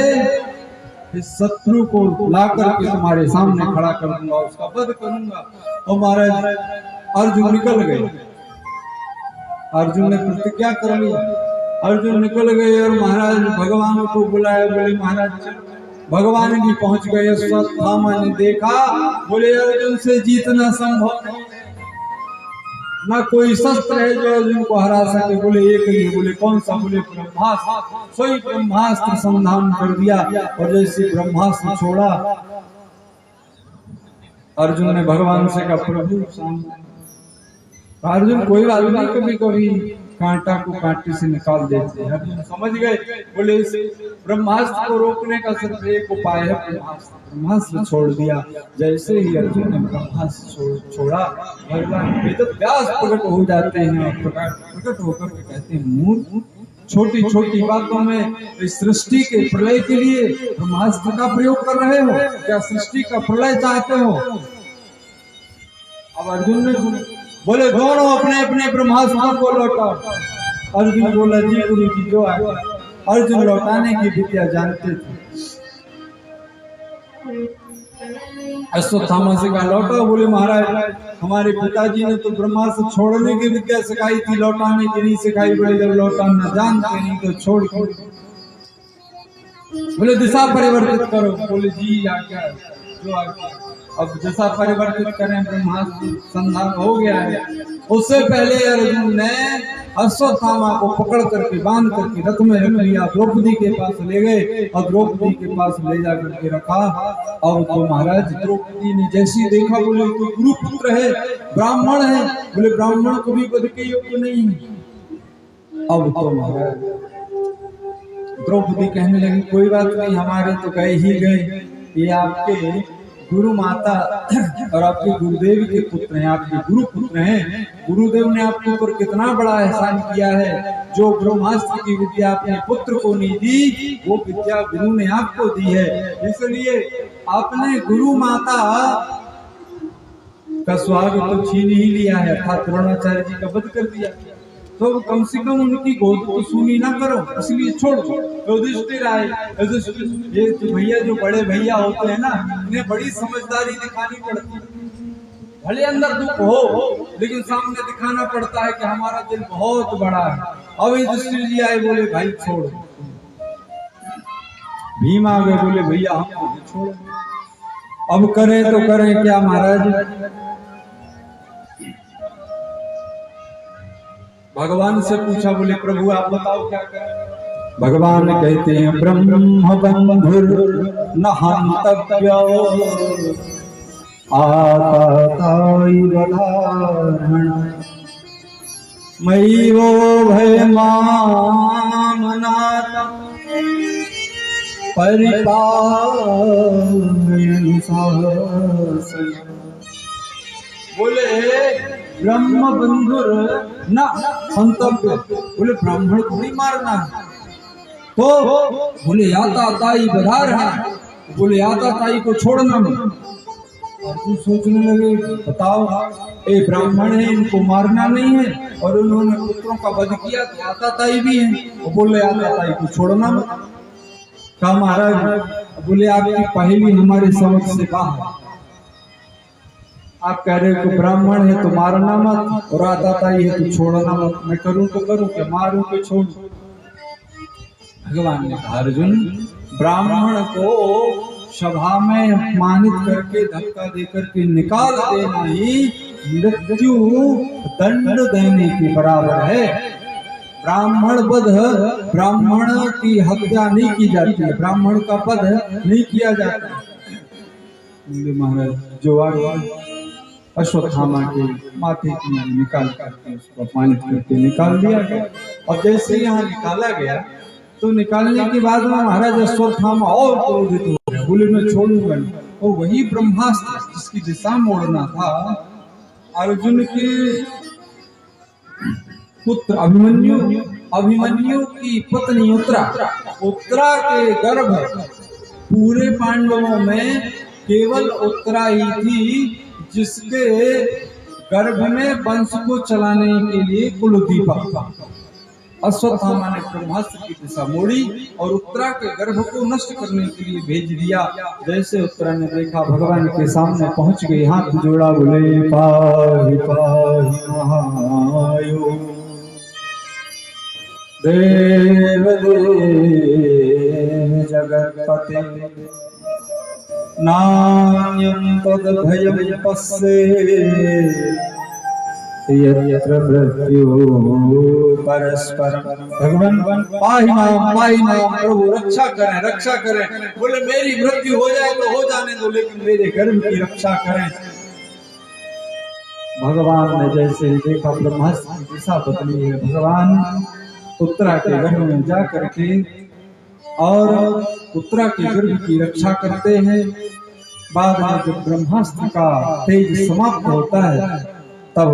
S1: इस शत्रु को ला करके तुम्हारे सामने खड़ा कर दूंगा, उसका वध करूंगा। और महाराज अर्जुन निकल गए, अर्जुन ने प्रतिज्ञा कर लिया, अर्जुन निकल गए और महाराज भगवान को बुलाया। बोले महाराज भगवान भी पहुंच गए। अश्वत्थामा ने देखा, बोले अर्जुन से जीतना संभव नहीं। ना कोई शस्त्र है जो अर्जुन को हरा सके। बोले एक ही, बोले कौन सा? बोले ब्रह्मास्त्र। सोई ब्रह्मास्त्र संधान कर दिया और जैसे ब्रह्मास्त्र छोड़ा, अर्जुन ने भगवान से कहा प्रभु सामने। अर्जुन कोई बात नहीं, कभी कभी कांटा को कांटे से निकाल देते हैं। अर्जुन समझ गए। बोले इस ब्रह्मास्त्र को रोकने का सिर्फ एक उपाय है, ब्रह्मास्त्र। ब्रह्मास्त्र छोड़ दिया। जैसे ही अर्जुन ने ब्रह्मास्त्र छोड़ा, भगवान वेदव्यास प्रकट हो जाते हैं और प्रकट होकर के कहते हैं मूर्ख, छोटी छोटी बातों में इस सृष्टि के प्रलय के लिए ब्रह्मास्त्र का प्रयोग कर रहे हो क्या? सृष्टि का प्रलय चाहते हो? अब अर्जुन ने बोले दोनों अपने अपने ब्रह्मास्त्रों को लौटाओ। अर्जुन बोला जी गुरु जी जो आए। अर्जुन लौटाने की विद्या जानते थे। अश्वत्थामा से कहा लौटाओ। बोले महाराज हमारे पिताजी ने तो ब्रह्मास्त्र छोड़ने की विद्या सिखाई थी, लौटाने की नहीं सिखाई। बोले जब लौटाना जानते नहीं तो छोड़ क्यों? बोले दिशा परिवर्तित करो। बोले जी आज्ञा जो आज्ञा। अब दिशा परिवर्तित करें, ब्रह्मास्त्र संधान हो गया है। उससे पहले अर्जुन ने अश्वत्थामा को पकड़ करके बांध करके रथ में रख लिया, द्रौपदी के पास ले गए और द्रौपदी के पास ले जा करके रखा। और तो महाराज द्रौपदी ने जैसी देखा, बोले तो गुरुपुत्र है, ब्राह्मण है। बोले ब्राह्मण को भी पद के योग्य नहीं है। अब तो महाराज द्रौपदी कहने लगी कोई बात नहीं, हमारे तो गए ही गए, ये आपके गुरु माता और आपके गुरुदेव के पुत्र हैं, आपके गुरु पुत्र हैं। गुरुदेव ने आपके ऊपर कितना बड़ा एहसान किया है। जो ब्रह्मास्त्र की विद्या अपने पुत्र को नहीं दी, वो विद्या गुरु ने आपको दी है। इसलिए आपने गुरु माता का स्वागत तो छीन ही लिया है, अर्थात द्रोणाचार्य जी का वध कर दिया। तो कम से कम उनकी गोद को सुनी ना करो, इसलिए छोड़ दो। युधिष्ठिर आए। ये तो भैया जो बड़े भैया होते हैं ना, इन्हें बड़ी समझदारी दिखानी पड़ती है। भले अंदर दुख हो लेकिन सामने दिखाना पड़ता है कि हमारा दिल बहुत बड़ा है। अब युधिष्ठिर जी आए, बोले भाई छोड़। भीम आ गए, बोले भैया हम छोड़। अब करें तो करें क्या महाराज? भगवान से पूछा, बोले प्रभु आप बताओ क्या करें? भगवान कहते हैं ब्रह्म बंधुर न हंतव्यो आताताई वधारण मयि वो भय मामनात परिपालयनुशासन। बोले ब्रह्म बंधुर न हंतव्य, बोले ब्राह्मण को नहीं मारना है। तो बोले याताताई बधारण, बोले याताताई को छोड़ना नहीं। अर्जुन सोचने लगे बताओ, ये ब्राह्मण है, इनको मारना नहीं है और उन्होंने पुत्रों का वध किया तो याताताई भी है। वो बोले याताताई को छोड़ना मत। कहा महाराज, बोले आपकी पहेली हमारे समझ से बाहर। आप कह रहे हो ब्राह्मण है तो मारना मत और आताताई है तो छोड़ना मत। मैं करूं तो करूं क्या, मारूं तो छोड़? भगवान ने कहा अर्जुन, ब्राह्मण को सभा में अपमानित करके धक्का देकर के निकाल देना ही मृत्यु दंड देने के बराबर है। ब्राह्मण वध, ब्राह्मण की हत्या नहीं की जाती है, ब्राह्मण का वध नहीं किया जाता। महाराज जो अश्वत्थामा के माथे की निकाल करके उसको अपमानित करके निकाल दिया गया। और जैसे यहाँ निकाला गया तो निकालने के बाद में महाराज अश्वत्थामा और क्रोधित हो गया। बोले मैं छोड़ूंगा नहीं। और वही ब्रह्मास्त्र जिसकी दिशा मोड़ना था, अर्जुन के पुत्र अभिमन्यु की पत्नी उत्तरा के गर्भ, पूरे पांडवों में केवल उत्तरा ही थी जिसके गर्भ में वंश को चलाने के लिए कुलदीपक था। अश्वत्थामा ने ब्रह्मास्त्र की दिशा मोड़ी और उत्तरा के गर्भ को नष्ट करने के लिए भेज दिया। जैसे उत्तरा ने देखा, भगवान के सामने पहुंच गई, हाथ जोड़ा, बोले पाहि पाहि महायो देव देव जगत्पते नान्यं तद्भयं पश्ये यत्र मृत्यु परस्परम। भगवान पाहि नाम प्रभु रक्षा करें। बोले मेरी मृत्यु हो जाए तो हो जाने दो, लेकिन मेरे गर्भ की रक्षा करें। भगवान ने जैसे ही देखा ब्रह्मास्त्र की दिशा बदली है, भगवान उत्तरा के गर्भ में जा करके और उत्तरा के गर्भ की रक्षा करते हैं। बाद में जब ब्रह्मास्त्र का तेज समाप्त होता है तब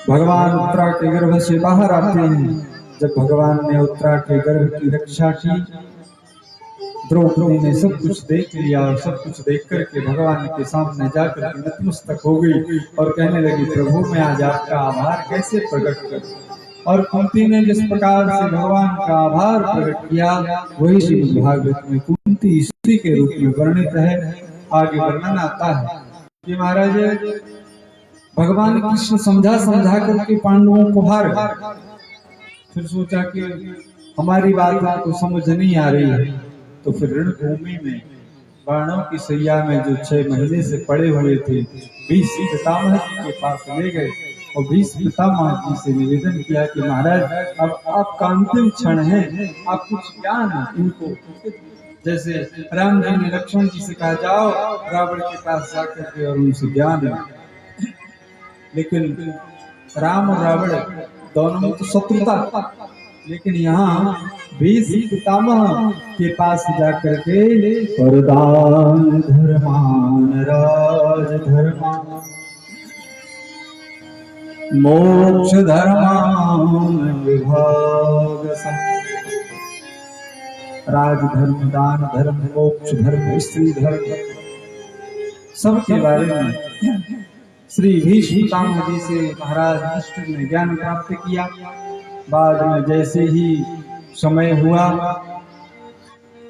S1: भगवान उत्तरा के गर्भ से बाहर आते हैं। जब भगवान ने उत्तरा के गर्भ की रक्षा की, द्रौपदी ने सब कुछ देख लिया और सब कुछ देख करके भगवान के सामने जाकर के नतमस्तक हो गई और कहने लगी, प्रभु मैं आज आपका आभार कैसे प्रकट करूं। और कुंती ने जिस प्रकार से भगवान का आभार प्रकट किया वही श्रीमद् भागवत में कुंती स्त्री के रूप में वर्णित है। आगे वर्णन आता है कि महाराज भगवान कृष्ण समझा करके पांडवों को हार गए। फिर सोचा कि हमारी बात को समझ नहीं आ रही है, तो फिर रणभूमि में बाणों की सैया में जो 6 महीने से पड़े हुए थे भीष्म पितामह जी के पास ले गए और भीष्म पितामह जी से निवेदन किया कि महाराज अब आपका अंतिम क्षण है, आप कुछ ज्ञान इनको, जैसे राम जी ने लक्ष्मण जी से कहा जाओ रावण के पास जाकर के और उनसे ज्ञान। लेकिन राम और रावण दोनों में तो शत्रुता, लेकिन यहाँ भीष्म पितामह के पास जाकर के वरदान धर्मान राज धर्मान मोक्ष धर्मान विभाग राज धर्म दान धर्म मोक्ष धर्म स्त्री धर्म सबके बारे में श्री भीष्म पितामह जी से महाराज युधिष्ठिर ने ज्ञान प्राप्त किया। बाद में जैसे ही समय हुआ,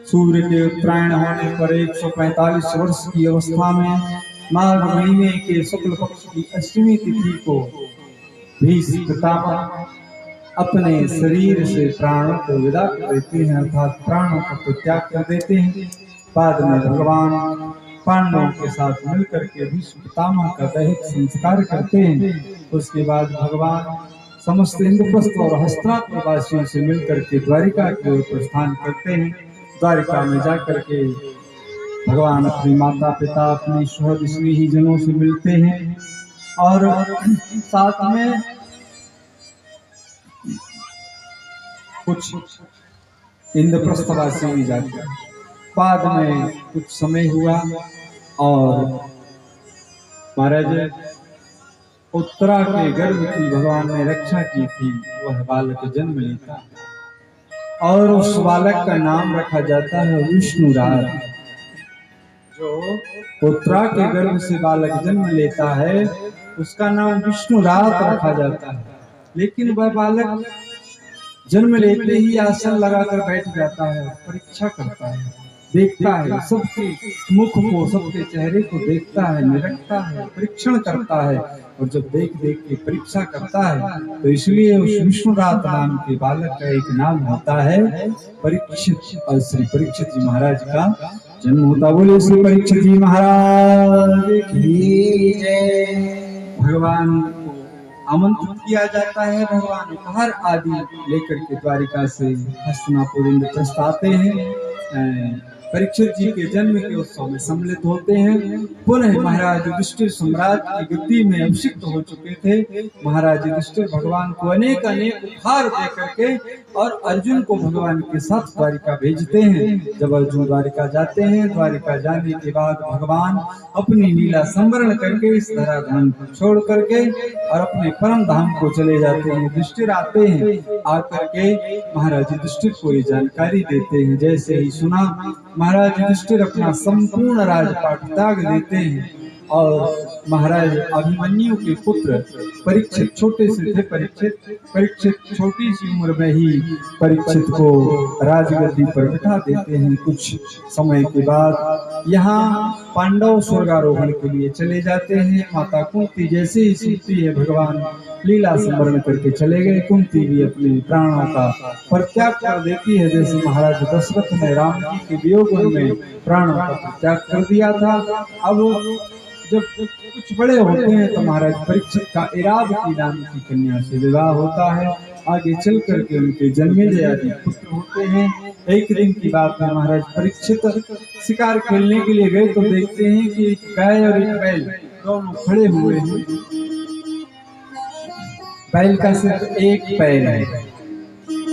S1: सूर्य के उत्तरायण होने पर 145 वर्ष की अवस्था में माघ महीने के शुक्ल पक्ष की अष्टमी तिथि को भीष्म पितामह अपने शरीर से प्राणों को विदा कर देते हैं, अर्थात प्राणों को त्याग कर देते हैं। बाद में भगवान पांडवों के साथ मिलकर के भीष्म पितामह का दैहिक संस्कार करते हैं। उसके बाद भगवान समस्त इंद्रप्रस्थ और हस्तिनापुर वासियों से मिलकर के द्वारिका की ओर प्रस्थान करते हैं। द्वारिका में जाकर के भगवान अपने माता पिता अपने सुहृद स्नेहीजनों से मिलते हैं और साथ में कुछ इंद्रप्रस्थवासी भी जाते हैं। बाद में कुछ समय हुआ और महाराज उत्तरा के गर्भ की भगवान ने रक्षा की थी, वह बालक जन्म लेता और उस बालक का नाम रखा जाता है विष्णुराज। जो उत्तरा के गर्भ से बालक जन्म लेता है उसका नाम विष्णुराज रखा जाता है। लेकिन वह बालक जन्म लेते ही आसन लगाकर बैठ जाता है, परीक्षा करता है, देखता है सबके मुख को, सबके चेहरे को देखता है, निरखता है, परीक्षण करता है और जब देख देख के परीक्षा करता है तो इसलिए उस विष्णुराज नाम के बालक का एक नाम होता है परीक्षित। और श्री परीक्षित जी महाराज का जन्म होता। बोले श्री परीक्षित जी महाराज की जय। भगवान को आमंत्रित किया जाता है, भगवान उपहार आदि लेकर के द्वारिका से हस्तिनापुर इंद्रप्रस्थ आते हैं। परीक्षित जी के जन्म के उत्सव में सम्मिलित होते हैं। पुनः महाराज युधिष्ठिर सम्राट की गद्दी में अभिषिक्त हो चुके थे। महाराज युधिष्ठिर भगवान को अनेक उपहार दे करके और अर्जुन को भगवान के साथ द्वारिका भेजते हैं। जब अर्जुन द्वारिका जाते हैं, द्वारिका जाने के बाद भगवान अपनी लीला संवरण करके इस धराधाम को छोड़ करके और अपने परम धाम को चले जाते हैं। युधिष्ठिर आते हैं, आकर के महाराज युधिष्ठिर को ये जानकारी देते हैं। जैसे ही सुना महाराज युधिष्ठिर अपना संपूर्ण राजपाट त्याग देते हैं और महाराज अभिमन्यु के पुत्र परीक्षित, छोटे से थे परीक्षित छोटी सी उम्र में ही परीक्षित को राजगद्दी पर बिठा देते हैं। कुछ समय के बाद यहाँ पांडव स्वर्गारोहण के लिए चले जाते हैं। माता कुंती जैसे ही सुनती है भगवान लीला स्मरण करके चले गए, कुंती भी अपने प्राणों का परित्याग कर देती है। जैसे महाराज दशरथ ने राम जी के वियोग में प्राणों का परित्याग कर दिया था, अब जब कुछ बड़े होते हैं तो महाराज परीक्षित का इरावती नाम की कन्या से विवाह होता है। आगे चल करके उनके जन्मेजय आदि पुत्र होते हैं। एक दिन की बात है, महाराज परीक्षित शिकार खेलने के लिए गए तो देखते हैं कि एक गाय और एक बैल दोनों खड़े हुए हैं। बैल का सिर्फ एक पैर है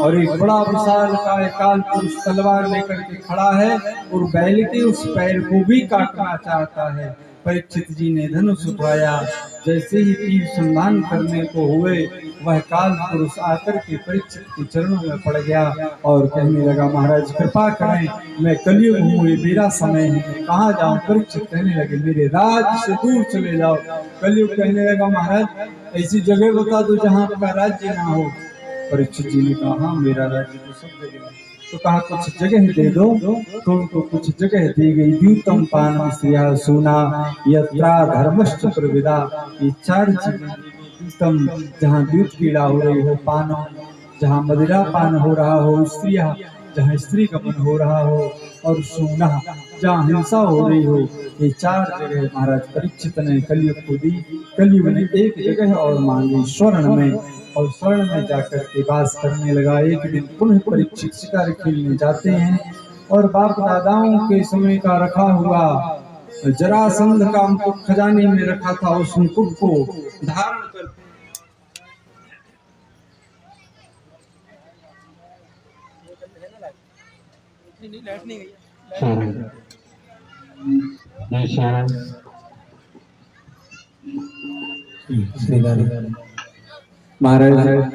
S1: और एक बड़ा विशाल काल पुरुष तलवार लेकर के खड़ा है और बैल के उस पैर को भी काटना चाहता है। परीक्षित जी ने धनुष उठाया, जैसे ही तीर संधान करने को हुए वह काल पुरुष आकर के परीक्षित के चरणों में पड़ गया और कहने लगा, महाराज कृपा करें, मैं कलयुग हूँ, ये मेरा समय है, कहाँ जाऊं? परीक्षित कहने लगे, मेरे राज्य से दूर चले जाओ। कलयुग कहने लगा, महाराज ऐसी जगह बता दो जहाँ आपका राज्य ना हो। परीक्षित जी ने कहा, हाँ मेरा राज्य तो सब जगह है। तो कहा कुछ जगह दे दो, तो उनको कुछ जगह दी गई। द्यूतम पानम स्त्रिया सोना यत्रा धर्मश्च प्रविदा, ये 4 चीजें। द्यूतम जहाँ द्यूत पीड़ा हो रही हो, पानम जहाँ मदिरा पान हो रहा हो, स्त्रिया जहाँ स्त्री गमन हो रहा हो, और सोना जहाँ हिंसा हो रही हो। ये 4 जगह महाराज परीक्षित ने कलयुग को दी। कलयुग ने एक जगह और मांगी स्वर्ण में, और स्वर्ण में जाकर के वास करने लगा। एक दिन पुनः परीक्षित शिकार खेलने जाते हैं और बाप दादाओं के समय का रखा हुआ जरासंध का मुकुट खजाने में रखा था, उस मुकुट को धारण कर महाराज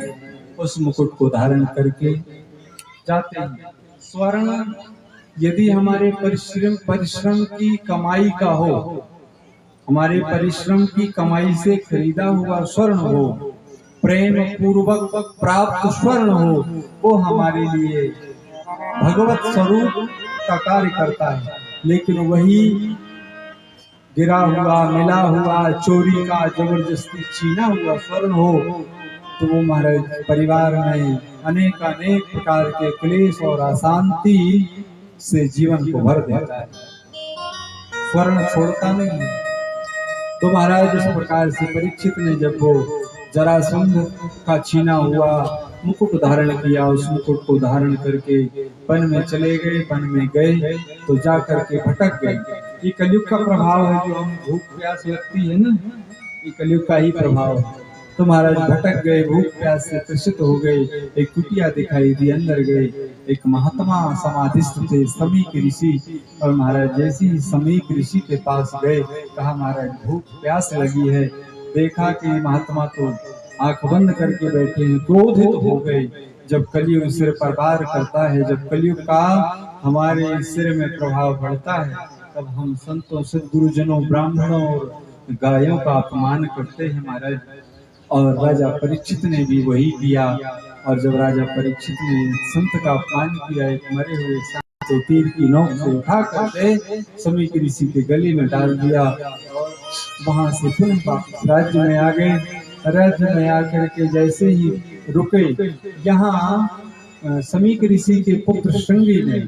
S1: उस मुकुट को धारण करके जाते हैं। स्वर्ण यदि हमारे परिश्रम की कमाई का हो, हमारे परिश्रम की कमाई से खरीदा हुआ स्वर्ण हो, प्रेम पूर्वक प्राप्त स्वर्ण हो, वो हमारे लिए भगवत स्वरूप का कार्य करता है। लेकिन वही गिरा हुआ, मिला हुआ, चोरी का जबरदस्ती छीना हुआ स्वर्ण हो तो वो महाराज परिवार में अनेक प्रकार के क्लेश और अशांति से जीवन को भर देता है। स्वर्ण छोड़ता नहीं। तो महाराज इस प्रकार से परीक्षित ने जब वो जरासंध का छीना हुआ मुकुट धारण किया, उस मुकुट को धारण करके वन में चले गए। वन में गए तो जा करके भटक गए। ये कलयुग का प्रभाव है, जो हम भूख प्यास लगती है ना, ये कलयुग का ही प्रभाव है। तो महाराज भटक गए, भूख प्यास से त्रसित हो गए। एक कुटिया दिखाई दी, अंदर गए। एक महात्मा समाधिस्थ थे, समीक ऋषि। और महाराज जैसे ही समीक ऋषि के पास गए, कहा महाराज भूख प्यास लगी है। देखा कि महात्मा तो आंख बंद करके बैठे हैं, क्रोधित हो गए। जब कलयुग सिर पर वार करता है, जब कलयुग का हमारे सिर में प्रभाव पड़ता है, तब हम संतों सद्गुरुजनों ब्राह्मणों और गायों का अपमान करते हैं महाराज। और राजा परीक्षित ने भी वही किया। और जब राजा परीक्षित ने संत का अपमान किया, एक मरे हुए सांप को तीर की नोक से उठा करके समीक ऋषि के गले में डाल दिया। वहां से पुनः वापस राज्य में आ गए। राज्य में आकर के जैसे ही रुके, यहाँ समीक ऋषि के पुत्र श्रृंगी ने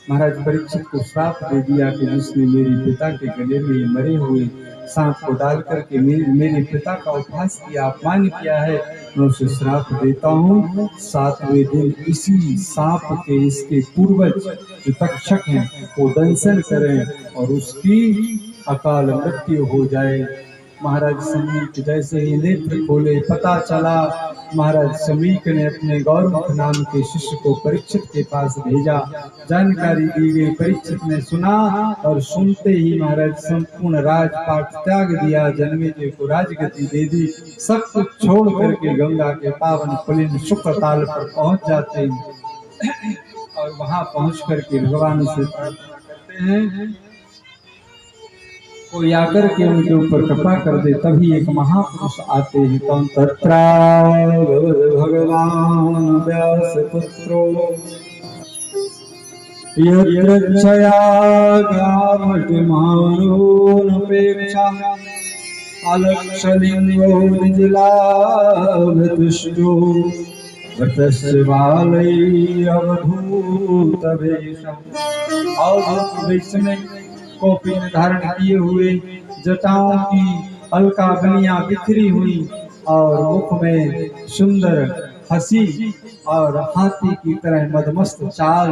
S1: महाराज परीक्षित को श्राप दे दिया कि जिसने मेरे पिता के गले में मरे हुए सांप को डाल करके मेरे पिता का उपहास किया, अपमान किया है, मैं उसे श्राप देता हूँ। 7वें दिन इसी सांप के इसके पूर्वज जो तक्षक हैं वो दंशन करें और उसकी अकाल मृत्यु हो जाए। महाराज समीक जैसे ही नेत्र खोले, पता चला। महाराज समीक ने अपने गौरव नाम के शिष्य को परीक्षित के पास भेजा। जानकारी दी गई, परीक्षित ने सुना और सुनते ही महाराज संपूर्ण राजपाट त्याग दिया, जन्मेजय को राजगति दे दी। सब कुछ छोड़ करके गंगा के पावन पुलिन शुक्र ताल पर पहुंच जाते हैं और वहां पहुंच करके भगवान से करते हैं कोई आकर के उनके ऊपर कृपा कर दे। तभी एक महापुरुष आते हैं, कौन? तत्रा भगवान व्यास पुत्रो यत्रच्छया गावटिमानोऽपेक्षा अलक्षलिंगो निजलाभतुष्टो वतस्य बालैरवधूतवेशम्। अवधूत वेश में कौपीन धारण किए हुए जटाओं की अलका बलियां बिखरी हुई और मुख में सुंदर हंसी और हाथी की तरह मदमस्त चाल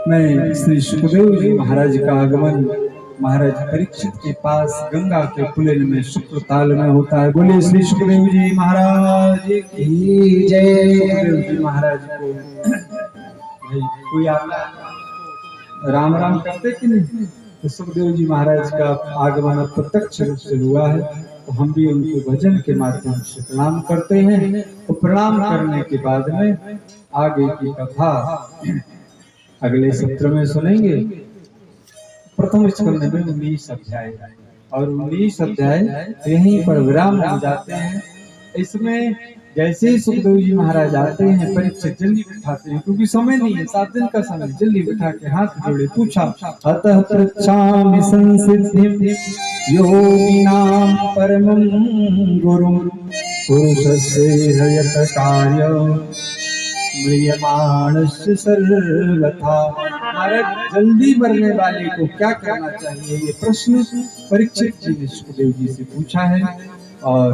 S1: में श्री सुखदेव जी महाराज का आगमन महाराज परीक्षित के पास गंगा के कुलेल में शुक्र ताल में होता है। बोले श्री सुखदेव जी महाराज की जय। सुखदेव जी महाराज को भाई कोई आता राम राम करते कि नहीं, तो सुखदेव जी महाराज का आगमन प्रत्यक्ष रूप से हुआ है, तो हम भी उनको भजन के माध्यम से प्रणाम करते हैं। तो प्रणाम करने के बाद में आगे की कथा अगले सत्र में सुनेंगे। प्रथम स्कंद में 19 अध्याय और 19 अध्याय यहीं पर विराम हो जाते हैं। इसमें जैसे ही सुखदेव जी महाराज आते हैं परीक्षित जल्दी बिठाते हैं, क्योंकि समय नहीं है, 7 दिन का समय, जल्दी बिठा के हाथ जोड़े पूछा अतः पृच्छामि संसिद्धिं योगिनां परमं गुरुं पुरुषस्य हयत कार्यं म्रियमाणस्य सर्वथा। महाराज जल्दी मरने वाले को क्या करना चाहिए, ये प्रश्न परीक्षित जी ने सुखदेव जी से पूछा है। और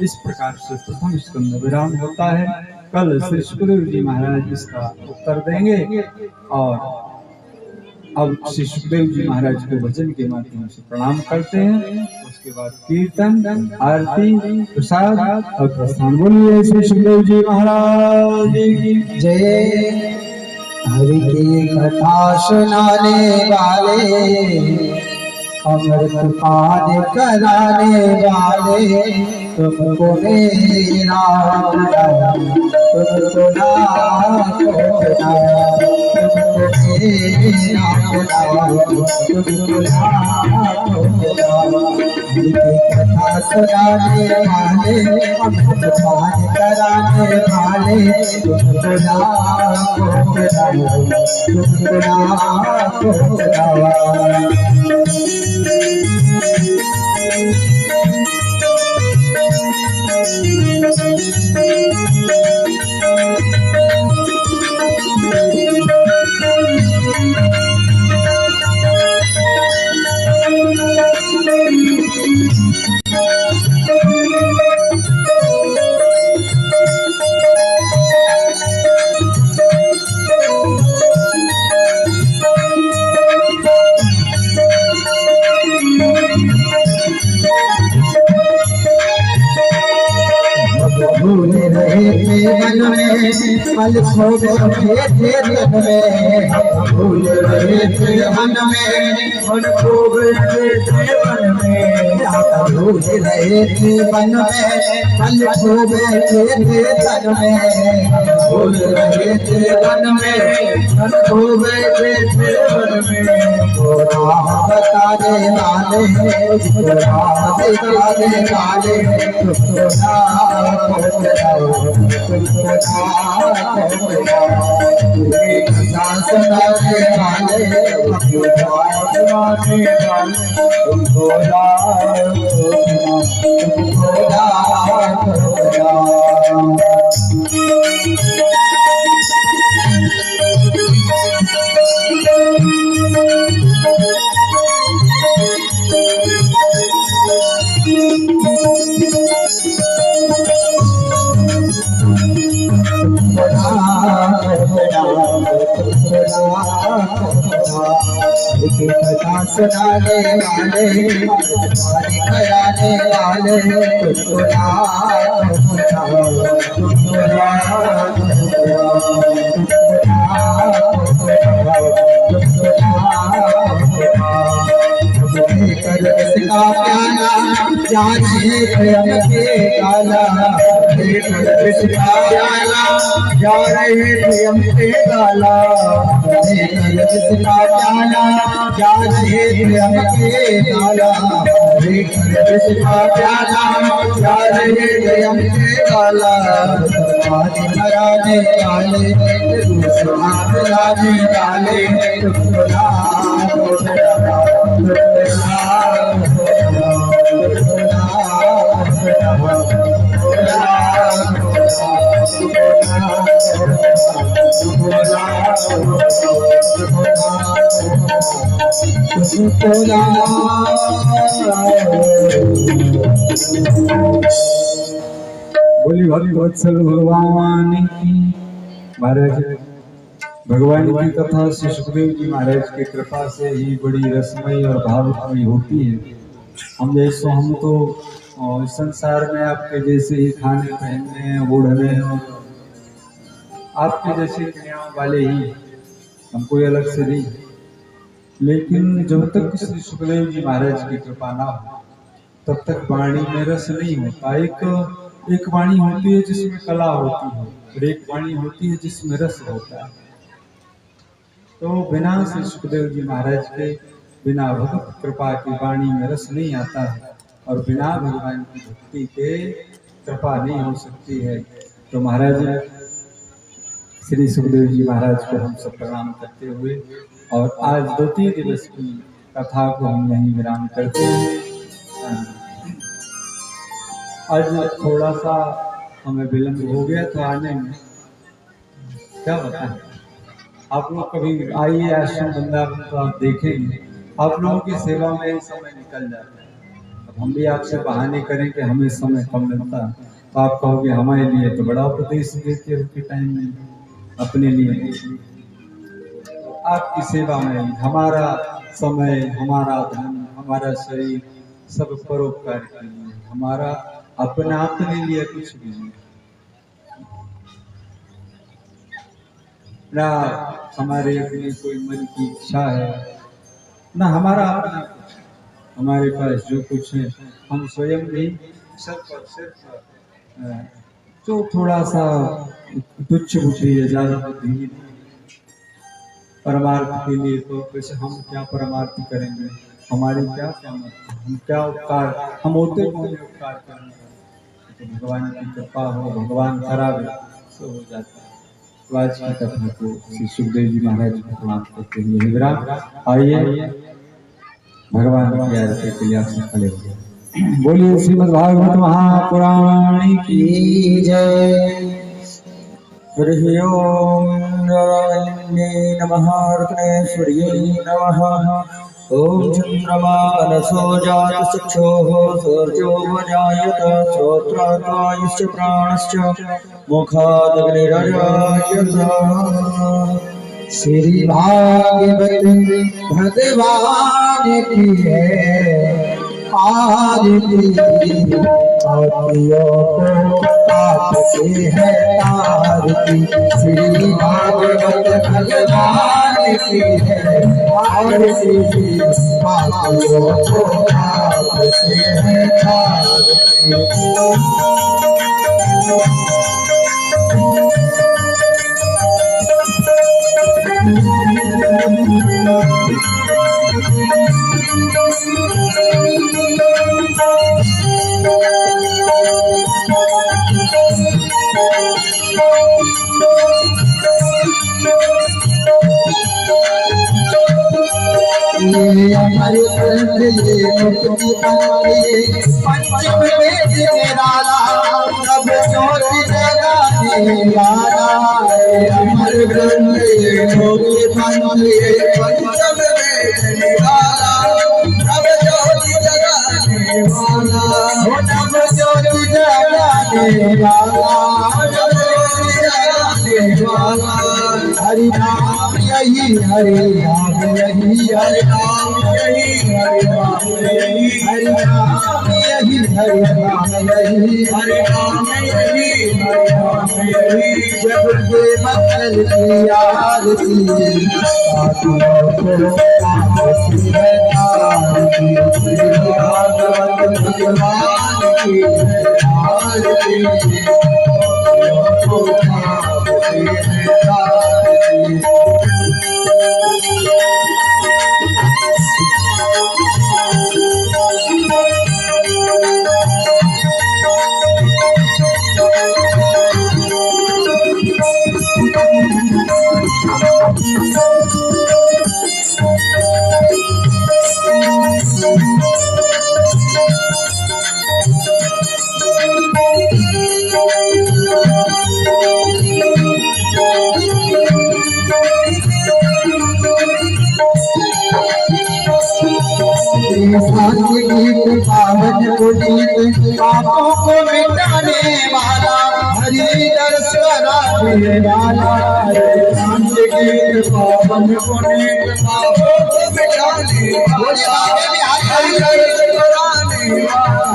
S1: इस प्रकार से प्रथम स्कंद विराम होता है। कल श्री सुखदेव जी महाराज इसका उत्तर देंगे। और अब श्री सुखदेव जी महाराज को भजन के माध्यम से प्रणाम करते हैं। उसके बाद कीर्तन, आरती, प्रसाद और प्रस्थान। बोलिए श्री सुखदेव जी महाराज की जय।
S2: हरि की कथा सुनाने वाले, अमृत पान कराने वाले, तुमको मेरा तुमको कथा सुनाने वाले, अमृत पान कराने वाले, भूल रहे थे मन में पल खो गए थे तन में, भूल रहे थे मन में पल खो गए थे मन में, भूल रहे थे मन में पल खो गए थे तन में, भूल रहे थे मन में पल खो गए थे मन में। राह बताने वाले, राह दिखाने वाले, कथा सुनाने वाले, कराने वाले, इसका प्याला जाने प्रेम के काला, इसका प्याला जा रहे प्रेम के काला, इसका प्याला जा रहे प्रेम के काला, इसका प्याला जा रहे प्रेम के काला। कराने वाले, कराने वाले
S1: बोली भक्त वत्सल भगवान की। महाराज भगवान की कथा श्री सुखदेव जी महाराज की कृपा से ही बड़ी रसमयी और भावमयी होती है। हम तो इस संसार में आपके जैसे ही खाने पहनने ओढ़ने और आपके जैसे क्रियाओं वाले ही, हम कोई अलग से नहीं। लेकिन जब तक श्री सुखदेव जी महाराज की कृपा ना हो तब तक वाणी में रस नहीं होता। एक वाणी होती है जिसमें कला होती है और एक वाणी होती है जिसमें रस होता है। तो बिना श्री सुखदेव जी महाराज के, बिना भगवत कृपा की वाणी में रस नहीं आता है और बिना भगवान की भक्ति के कृपा नहीं हो सकती है। तो महाराज श्री सुखदेव जी महाराज को हम सब प्रणाम करते हुए और आज 2-3 दिवस की कथा को हम यहीं विराम करते हैं। आज थोड़ा सा हमें विलंब हो गया था आने में, क्या बताएं। आप लोग कभी आइए आश्रम वृंदावन तो आप देखेंगे आप लोगों की सेवा में ही समय निकल जाता है। अब हम भी आपसे बहाने करें कि हमें समय कम मिलता है तो आप कहोगे हमारे लिए तो बड़ा उपदेश देते हो कि टाइम नहीं, अपने लिए तो आपकी सेवा में हमारा समय, हमारा धन, हमारा शरीर सब परोपकार के लिए, हमारा अपने लिए कुछ भी नहीं। ना हमारे अपने कोई मन की इच्छा है, ना हमारा अपना कुछ। हमारे पास जो कुछ है हम स्वयं ही सिर्फ और सिर्फ जो थोड़ा सा तुच्छ बुद्धि है, ज्यादा बुद्धि नहीं। परमार्थ के लिए तो वैसे हम क्या परमार्थ करेंगे, हमारी क्या सामर्थ्य, हम क्या उपकार, हम होते कौन उपकार करने। तो भगवान की कृपा हो, भगवान करावे तो हो जाता है। तो आज की कथा को श्री सुखदेव जी महाराज को प्रणाम करते हुए विराम। आइए भगवान की आरती के लिए आप सब खड़े हो गए। बोलिए श्रीमद् भागवत महापुराण की
S2: जय। हरि ओम नारायणे नमः कृष्णेश्वर्यै नमः। ओम चंद्रमानसो जात चक्षुः सूर्यो जायत श्रोत्रत्वायुश्च प्राणश्च मुखादग्निरजायत। श्री भागवत भगवान की है आरती। पापियों को पाप से है आरती। श्री भागवत भगवान की है आरती। पापियों को पाप से है आरती। हमारे मुक्ति पंचम वेद निराला सब ज्योति जगाने वाला। अमर ग्रंथ मुक्ति पंचम वेद निराला सब ज्योति जगाने वाला। सब ज्योति जगाने वाला, हरि नाम यही, हरि नाम यही, हरि नाम यही, हरि नाम यही, हरि नाम यही, हरि नाम यही, हरि नाम यही, हरि नाम यही। जब के मंगल की आरती पापियों को पाप से है आरती। श्री भागवत भगवान की आरती। पापियों को पाप से है आरती। पापों को मिटाने वाला, हरि दर्श कराने वाला, शांत के पावन पुनीत पापों को मिटाने वाला, हरि दर्श कराने वाला,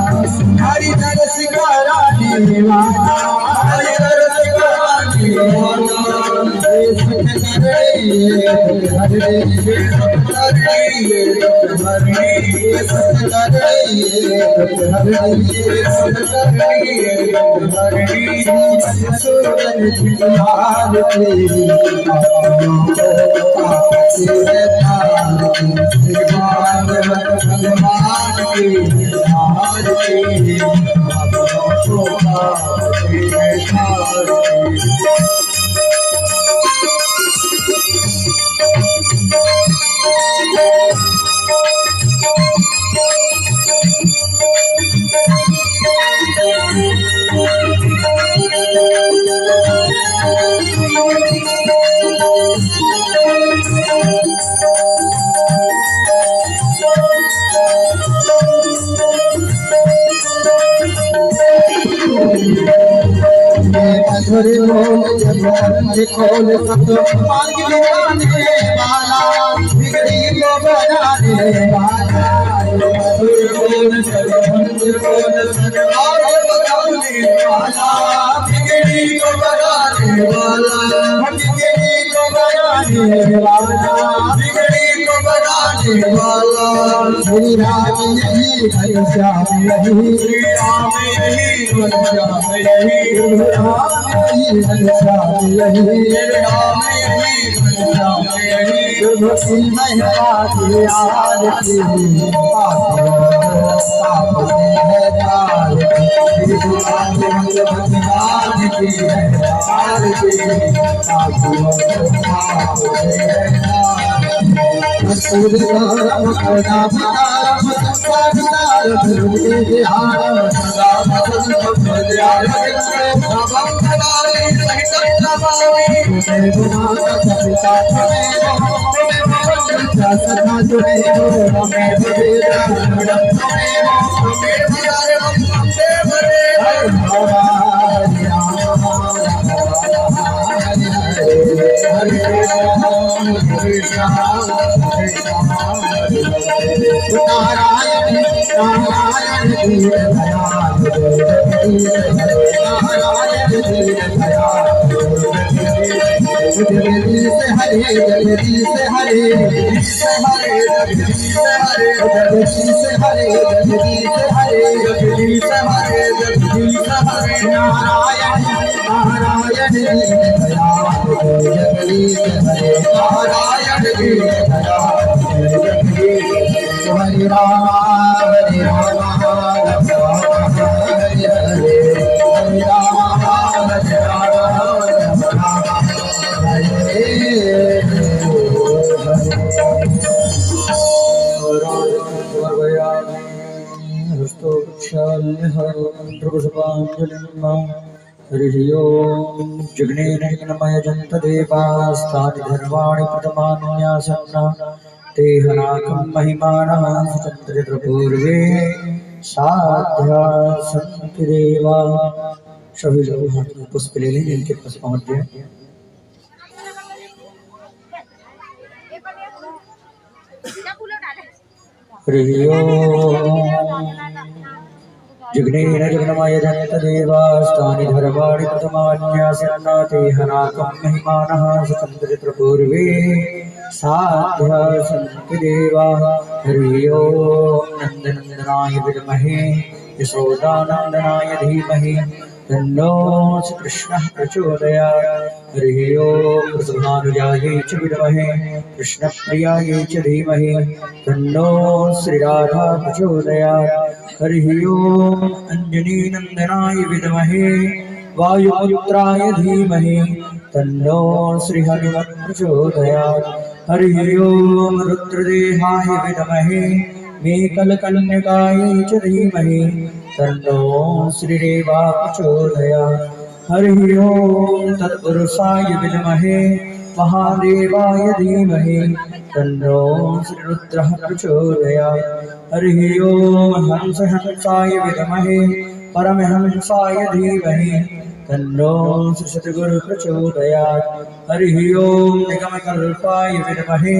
S2: हरि दर्श कराने वाला, हरि दर्श कराने वाला, मधुर बोल जब खोल सब मांग लगाने वाला, बिगड़ी को बनाने वाला, मधुर बोल जब खोल सब मांग लगाने वाला, बिगड़ी को बनाने वाला, बिगड़ी को बनाने वाला, बिगड़ी को बनाने वाला, श्री राम यही घनश्याम यही, श्री राम यही घनश्याम यही, घनश्याम यही, राम यही घनश्याम यही, भक्ति महिमा की आरती, पाप से है तारती, भगवान की है आरती, हरे राम हरे राम राम राम हरे हरे, हरे राम हरे राम राम राम हरे हरि ओम। जग्नेन जग्नमय जंत देवास्तानि धर्माणि प्रथमान्यासन्ना ते हनाकं महिमानः स्वतंत्र पूर्वे साध्या सन्ति देवा। सभी लोग हाथ में पुष्प ले लें, इनके पास पहुंच जाए। हरि ओम। जग्नेन जग्नमय जंत देवास्तानि धर्माणि प्रथमान्यासन्ना ते हनाकं महिमानः स्वतंत्र पूर्वे साध्या सन्ति देवा। हरि ओम। नंदनंदनाय विद्महे यशोदानंदनाय धीमहि तन्नो कृष्णः प्रचोदयात्। हरि ओम। वृषभानुजायै च विद्महे कृष्णप्रियायै च धीमहि तन्नो श्रीराधा प्रचोदयात्। हरि ओम। अंजनीनंदनाय विद्महे वायुपुत्राय धीमहि तन्नो श्रीहनुमत् प्रचोदयात्। हरि ओम। रुद्रदेहाय विद्महे मेकलकन्यकायै च धीमहि तन्नो श्रीरेवा प्रचोदयात्। हरि ओम। तत्पुरुषाय विद्महे महादेवाय धीमहि तन्नो श्रीरुद्रः प्रचोदयात्। हरिः ओम हंस हंसाय विद्महे परमहंसाय धीमहि तन्नो सद्गुरुः प्रचोदयात्। हरिः ओम निगमकल्पाय विद्महे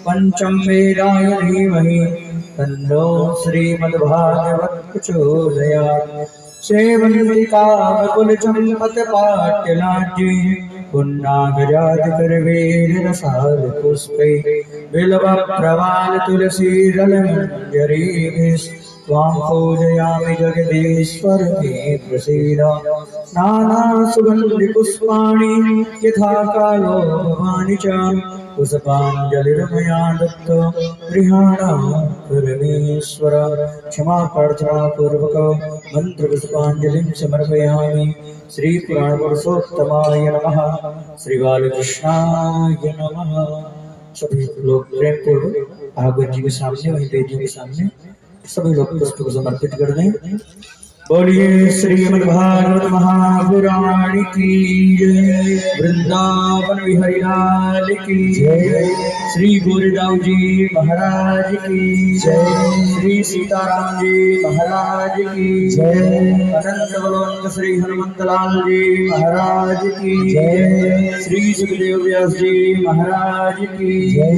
S2: पंचम वेदाय धीमहि तन्नो श्रीमद्भागवत प्रचोदयात्। सेवन्तिका बकुलचम्पकपाट्यनाट्ये पुन्नागरादिकरवेलरसाल पुष्पै बिल्वप्रवाल तुलसीदलमञ्जरीभिस्त्वां पूजयामि जगदीश्वर मे प्रसीद। नानासुगन्धिपुष्पाणि यथा कालो भवानि च पुष्पाञ्जलिर्मया दत्तो गृहाणां परमेश्वर। क्षमा प्रार्थना पूर्वक मंत्र पुष्पांजलिं समर्पयामि। श्री पुराण पुरुषोत्तमाय नमः। श्री बालकृष्णाय नमः। सभी लोग प्रेम पूर्वक भागवत जी के सामने वहीं वेदियों के सामने सभी लोग पुष्प को समर्पित कर दें। बोलिए श्रीमद् भागवत महापुराण की जय। वृंदावन बिहारी लाल की जय। श्री गुरुदेव जी महाराज की जय। श्री सीताराम जी महाराज की जय। अनंत बलवंत श्री हनुमंत लाल जी महाराज की जय। श्री सुखदेव व्यास जी महाराज की जय।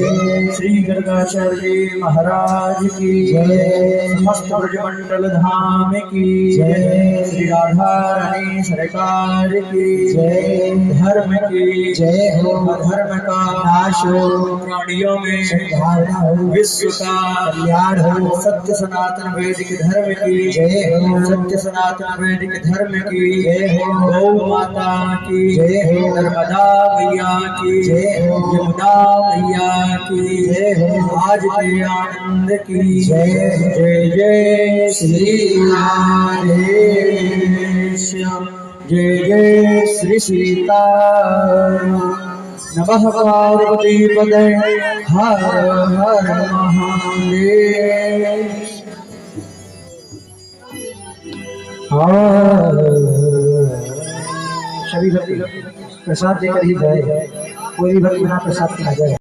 S2: श्री गर्गाचार्य जी महाराज की जय। समस्त ब्रजमंडल धाम की जय। श्री राधा रानी सरकार की जय। धर्म की जय हो। धर्म का नाश हो। प्राणियों में सद्भावना हो। विश्व का कल्याण हो। सत्य सनातन वैदिक धर्म की जय हो। सत्य सनातन वैदिक धर्म की जय हो। गौ माता की जय हो। नर्मदा मैया की जय हो। यमुना मैया की जय हो। आज के आनंद की जय। जय जय श्री राधे श्याम। जय जय श्री सीता नमः। पार्वती पदे हर हर महादेव। सभी भक्ति प्रसाद देकर ही जाए। कोई भक्ति बिना प्रसाद खा जाए।